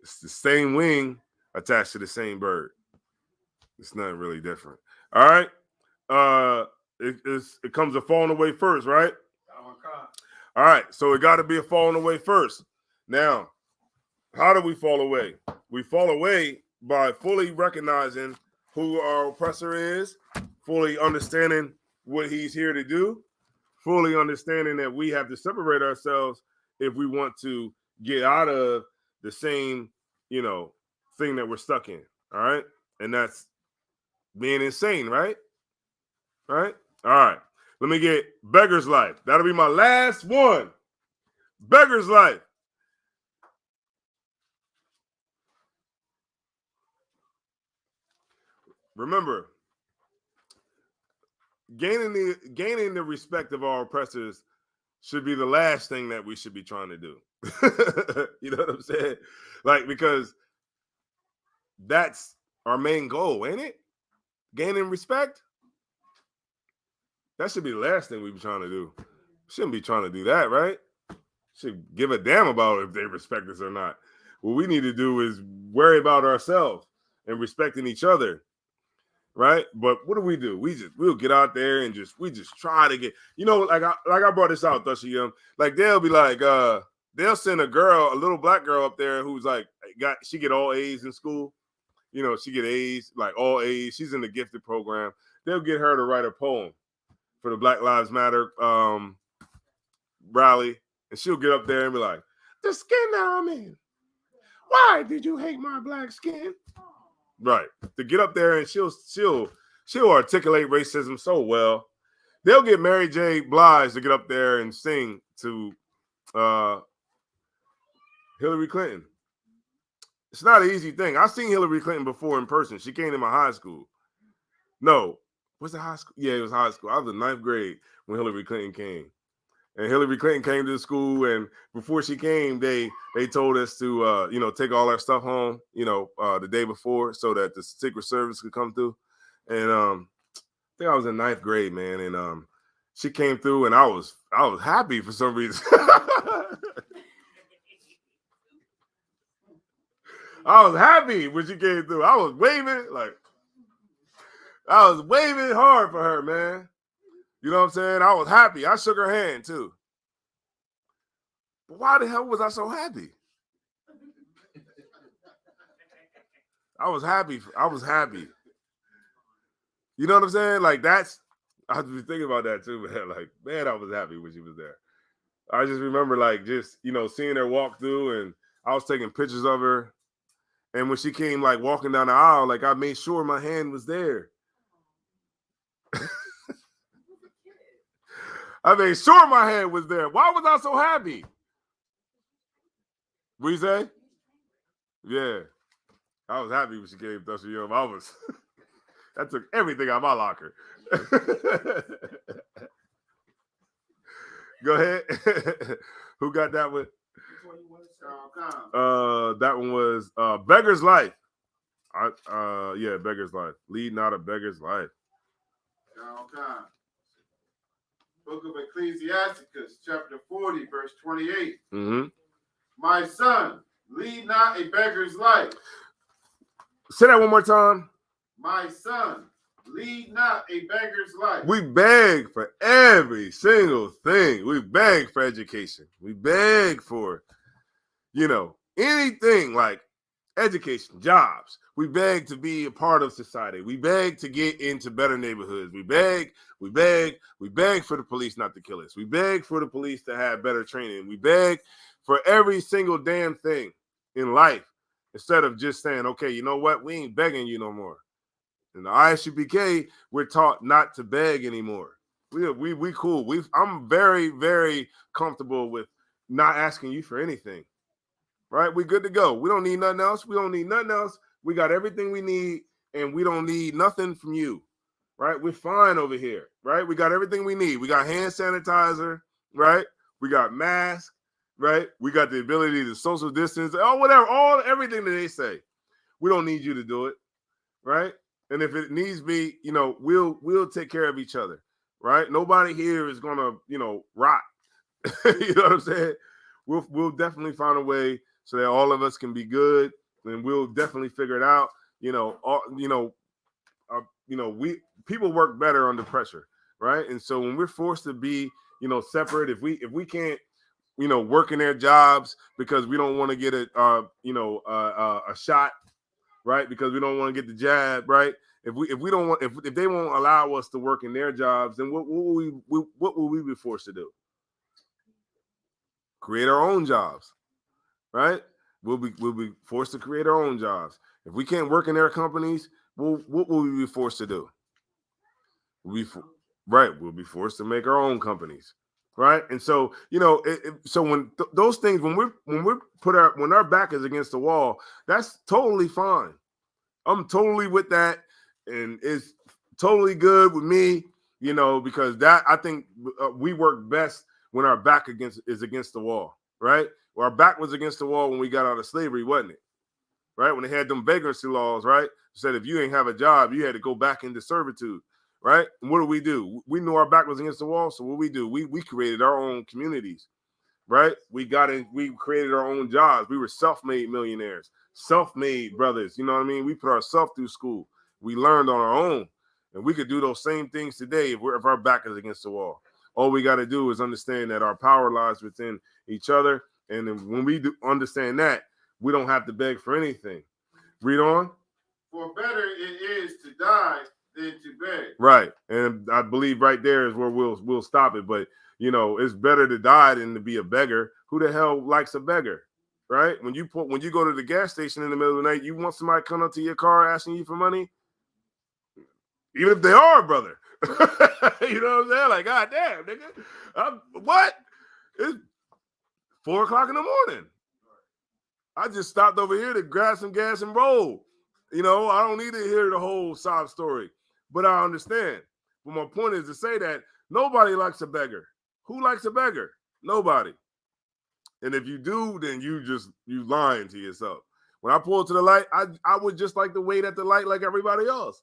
It's the same wing attached to the same bird. It's not really different. All right. It comes a falling away first, right? All right. So it got to be a falling away first. Now, how do we fall away? We fall away by fully recognizing who our oppressor is, fully understanding what he's here to do, fully understanding that we have to separate ourselves if we want to get out of the same, thing that we're stuck in. All right. And that's being insane, right? All right. All right. Let me get Beggar's Life. That'll be my last one. Beggar's Life. Remember, gaining the respect of our oppressors should be the last thing that we should be trying to do. You know what I'm saying? Like, because that's our main goal, ain't it? Gaining respect. That should be the last thing we be trying to do. Shouldn't be trying to do that, right? Should give a damn about if they respect us or not. What we need to do is worry about ourselves and respecting each other, right? But what do? We'll get out there and we just try to get, like I brought this out, Thushy. Like they'll be like, they'll send a little black girl up there who's like she get all A's in school. She get A's, like all A's. She's in the gifted program. They'll get her to write a poem for the Black Lives Matter rally, and she'll get up there and be like, "The skin that I'm in. Why did you hate my black skin?" Right. To get up there and she'll articulate racism so well. They'll get Mary J. Blige to get up there and sing to Hillary Clinton. It's not an easy thing. I've seen Hillary Clinton before in person. She came to my high school. No, was it high school? Yeah, it was high school. I was in 9th grade when Hillary Clinton came. And Hillary Clinton came to the school, and before she came, they told us to take all our stuff home, the day before, so that the Secret Service could come through. And I think I was in 9th grade, man, and she came through, and I was happy for some reason. I was happy when she came through. I was waving hard for her, man. You know what I'm saying? I was happy. I shook her hand too. But why the hell was I so happy? I was happy. You know what I'm saying? Like I have to be thinking about that too, man. Like, man, I was happy when she was there. I just remember seeing her walk through, and I was taking pictures of her. And when she came walking down the aisle, I made sure my hand was there. I made sure my hand was there. Why was I so happy? What you say? Yeah. I was happy when she came to us. That took everything out of my locker. Go ahead. Who got that one? That one was Beggar's Life. Yeah, Beggar's Life. Lead not a beggar's life. Book of Ecclesiasticus, chapter 40, verse 28. Mm-hmm. My son, lead not a beggar's life. Say that one more time. My son, lead not a beggar's life. We beg for every single thing. We beg for education. We beg for, anything like education, jobs. We beg to be a part of society. We beg to get into better neighborhoods. We beg for the police not to kill us. We beg for the police to have better training. We beg for every single damn thing in life instead of just saying, okay, you know what? We ain't begging you no more. In the ISUPK, we're taught not to beg anymore. We cool. I'm very, very comfortable with not asking you for anything. Right? We good to go. We don't need nothing else. We got everything we need, and we don't need nothing from you. Right? We're fine over here. Right? We got everything we need. We got hand sanitizer. Right? We got masks. Right? We got the ability to social distance. Everything that they say. We don't need you to do it. Right? And if it needs be, we'll take care of each other. Right? Nobody here is gonna, rot. You know what I'm saying? We'll definitely find a way so that all of us can be good, and we'll definitely figure it out. People work better under pressure, right? And so when we're forced to be, separate, if we can't, work in their jobs because we don't want to get a shot, right? Because we don't want to get the jab, right? If they won't allow us to work in their jobs, then what will we be forced to do? Create our own jobs, right? We'll be forced to create our own jobs. If we can't work in their companies, what will we be forced to do? We'll be forced to make our own companies, right? And so, so when those things, when our back is against the wall, that's totally fine. I'm totally with that, and it's totally good with me, because that I think we work best when our back is against the wall, right? Well, our back was against the wall when we got out of slavery, wasn't it? Right? When they had them vagrancy laws, right? Said if you ain't have a job, you had to go back into servitude, right? And what do? We knew our back was against the wall, so what we do? We created our own communities, right? We created our own jobs. We were self-made millionaires, self-made brothers. You know what I mean? We put ourselves through school. We learned on our own, and we could do those same things today if our back is against the wall. All we got to do is understand that our power lies within each other. And then when we do understand that, we don't have to beg for anything. Read on. For better it is to die than to beg. Right. And I believe right there is where we'll stop it. But, it's better to die than to be a beggar. Who the hell likes a beggar? Right? When you go to the gas station in the middle of the night, you want somebody to come up to your car asking you for money? Even if they are a brother. You know what I'm saying? Like, God damn, nigga. What? It's 4:00 in the morning. I just stopped over here to grab some gas and roll. I don't need to hear the whole sob story, but I understand. But my point is to say that nobody likes a beggar. Who likes a beggar? Nobody. And if you do, then you lying to yourself. When I pull to the light, I would just like to wait at the light like everybody else.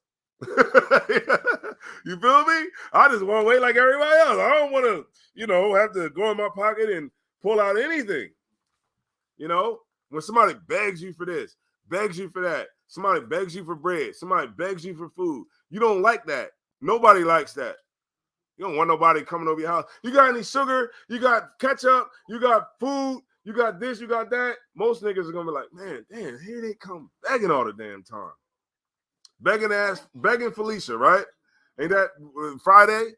You feel me? I just want to wait like everybody else. I don't want to, have to go in my pocket and pull out anything. When somebody begs you for this, begs you for that, somebody begs you for bread, somebody begs you for food, you don't like that. Nobody likes that. You don't want nobody coming over your house. You got any sugar? You got ketchup? You got food? You got this? You got that? Most niggas are going to be like, man, damn, here they come begging all the damn time. Begging Felicia, right? Ain't that Friday?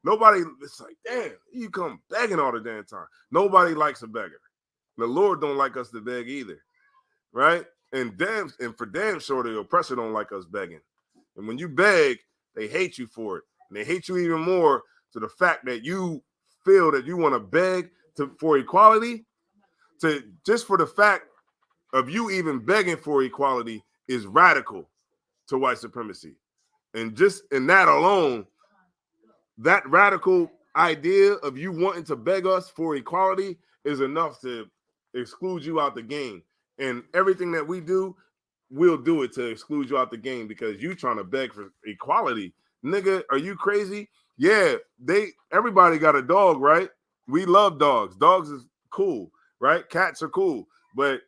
Nobody, it's like, damn, you come begging all the damn time. Nobody likes a beggar. The Lord don't like us to beg either, right? And for damn sure, the oppressor don't like us begging. And when you beg, they hate you for it. And they hate you even more to the fact that you feel that you want to beg for equality, just for the fact of you even begging for equality is radical to white supremacy. And just in that alone, that radical idea of you wanting to beg us for equality is enough to exclude you out the game. And everything that we do, we'll do it to exclude you out the game because you trying to beg for equality. Nigga, are you crazy? Yeah, everybody got a dog, right? We love dogs. Dogs is cool, right? Cats are cool, but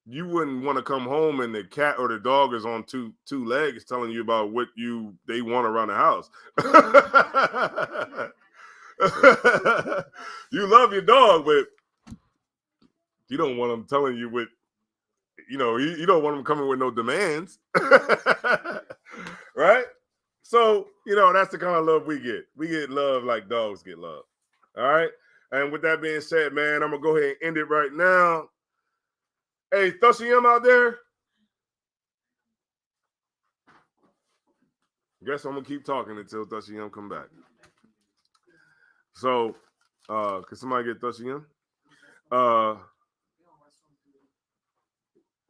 you wouldn't want to come home and the cat or the dog is on two legs telling you about what they want around the house. You love your dog, but you don't want them telling you what, you don't want them coming with no demands. Right? So, that's the kind of love we get. We get love like dogs get love. All right? And with that being said, man, I'm going to go ahead and end it right now. Hey, Thushiyam out there? Guess I'm going to keep talking until Thushiyam come back. So, can somebody get Thushiyam?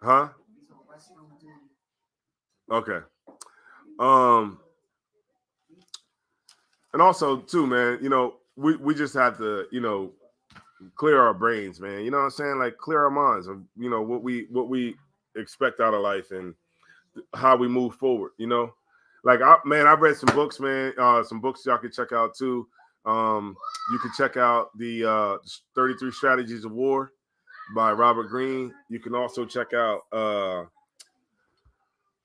Huh? Okay. And also too, man, we just have to, clear our brains, man. You know what I'm saying? Like clear our minds of, what we expect out of life and how we move forward, Like I've read some books, man. Some books y'all can check out too. You can check out the 33 Strategies of War by Robert Greene. You can also check out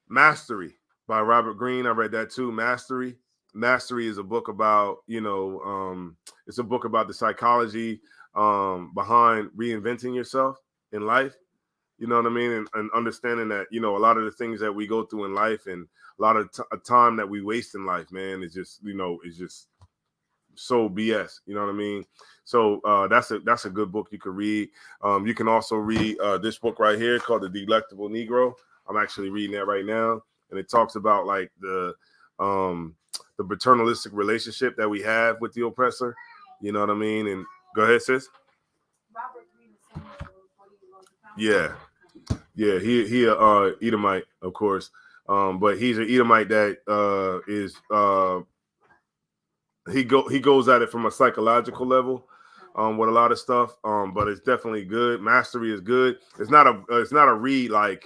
Mastery by Robert Greene. I read that too. Mastery is a book about, it's a book about the psychology behind reinventing yourself in life. You know what I mean? And understanding that, a lot of the things that we go through in life and a lot of time that we waste in life, man, is just, is just so BS. You know what I mean? So that's a good book you could read. You can also read this book right here called The Delectable Negro. I'm actually reading that right now. And it talks about like the paternalistic relationship that we have with the oppressor. You know what I mean? And go ahead, sis. Yeah. Yeah, he Edomite, of course. But he's an Edomite that is he goes at it from a psychological level with a lot of stuff. But it's definitely good. Mastery is good. It's not a read like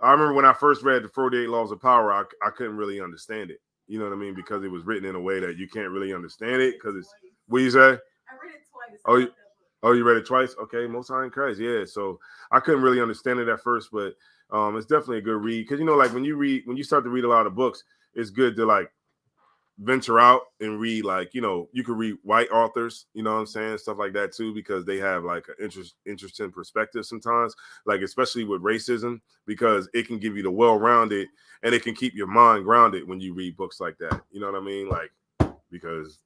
I remember when I first read the 48 Laws of Power, I couldn't really understand it. You know what I mean? Because it was written in a way that you can't really understand it because it's what you say? I read it twice. Oh, you read it twice? Okay, Most High in Christ. Yeah. So I couldn't really understand it at first, but it's definitely a good read. Because like when you start to read a lot of books, it's good to like venture out and read like, you could read white authors, you know what I'm saying? Stuff like that too, because they have like an interesting perspective sometimes, like especially with racism, because it can give you the well-rounded and it can keep your mind grounded when you read books like that. You know what I mean? Like, because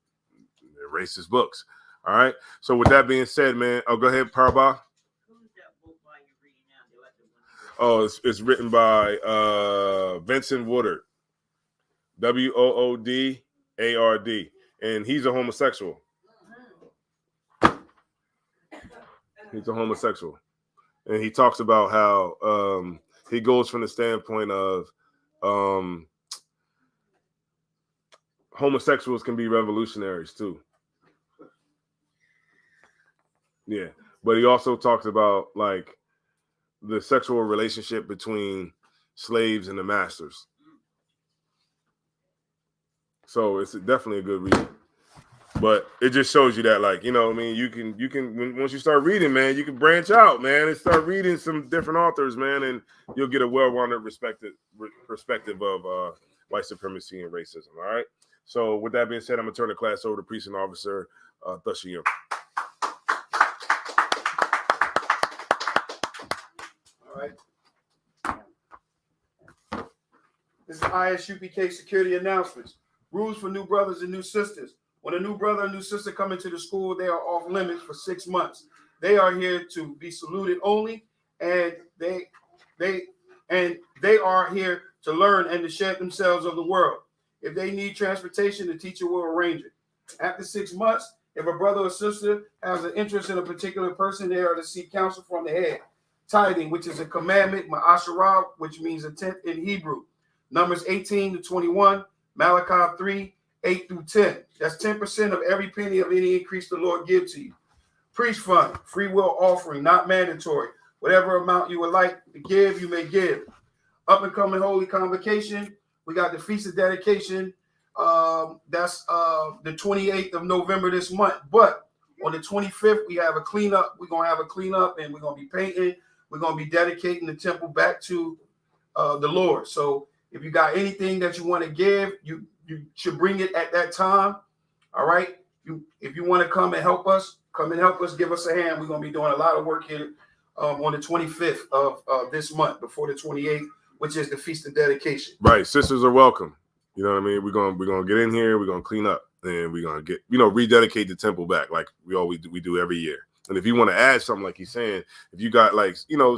they're racist books. All right. So with that being said, man, go ahead, Parba. Oh, it's written by Vincent Woodard. Woodard, and he's a homosexual. He's a homosexual, and he talks about how he goes from the standpoint of homosexuals can be revolutionaries too. Yeah, but he also talks about like the sexual relationship between slaves and the masters. So it's definitely a good read. But it just shows you that, like, I mean, you can once you start reading, man, you can branch out, man, and start reading some different authors, man, and you'll get a well-rounded perspective of white supremacy and racism. All right. So with that being said, I'm gonna turn the class over to Precinct Officer Thushiyam. All right. This is ISUPK security announcements. Rules for new brothers and new sisters. When a new brother and new sister come into the school, they are off limits for 6 months. They are here to be saluted only, and they are here to learn and to shed themselves of the world. If they need transportation, the teacher will arrange it. After 6 months, if a brother or sister has an interest in a particular person, they are to seek counsel from the head. Tithing, which is a commandment, Ma'asharah, which means a tenth in Hebrew. Numbers 18 to 21, Malachi 3, 8 through 10. That's 10% of every penny of any increase the Lord gives to you. Priest fund, free will offering, not mandatory. Whatever amount you would like to give, you may give. Up and coming Holy Convocation, we got the Feast of Dedication. That's the 28th of November this month. But on the 25th, we have a cleanup. We're going to have a cleanup, and we're going to be painting. We're going to be dedicating the temple back to the Lord. So if you got anything that you want to give, you should bring it at that time. All right. If you want to come and help us, give us a hand. We're going to be doing a lot of work here on the 25th of this month before the 28th, which is the Feast of Dedication. Right. Sisters are welcome. You know what I mean? We're gonna get in here, we're gonna clean up, and we're gonna get, rededicate the temple back like we do every year. And if you want to add something, like he's saying, if you got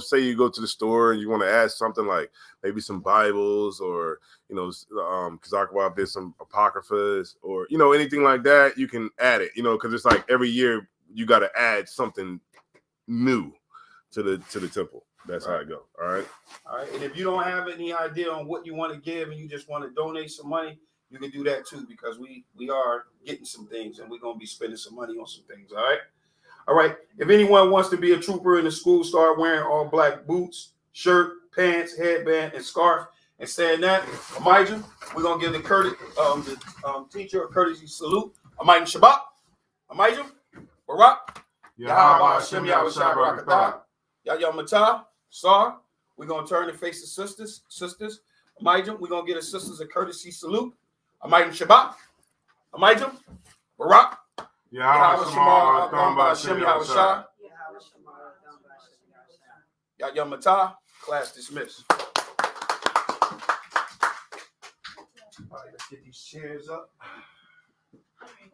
say you go to the store and you want to add something like maybe some Bibles or Kazakwab did some apocryphas or anything like that, you can add it. Because it's like every year you got to add something new to the temple. That's how it go. All right. All right. And if you don't have any idea on what you want to give and you just want to donate some money, you can do that too, because we are getting some things and we're going to be spending some money on some things. All right. All right. If anyone wants to be a trooper in the school, start wearing all black boots, shirt, pants, headband, and scarf. And saying that, Amijah, we're going to give the teacher a courtesy salute. Amijah Shabbat. Amijah, Barak. Yahweh Hashem Yahweh Shabbat. Yahya Matah. Sar, we're going to turn and face the sisters. Amijah, we're going to get the sisters a courtesy salute. Amijah Shabbat. Amijah, Barak. Yahweh Shemar, Gamba Hashem Yahweh Shah. Yahya Matah, class dismissed. All right, let's get these chairs up.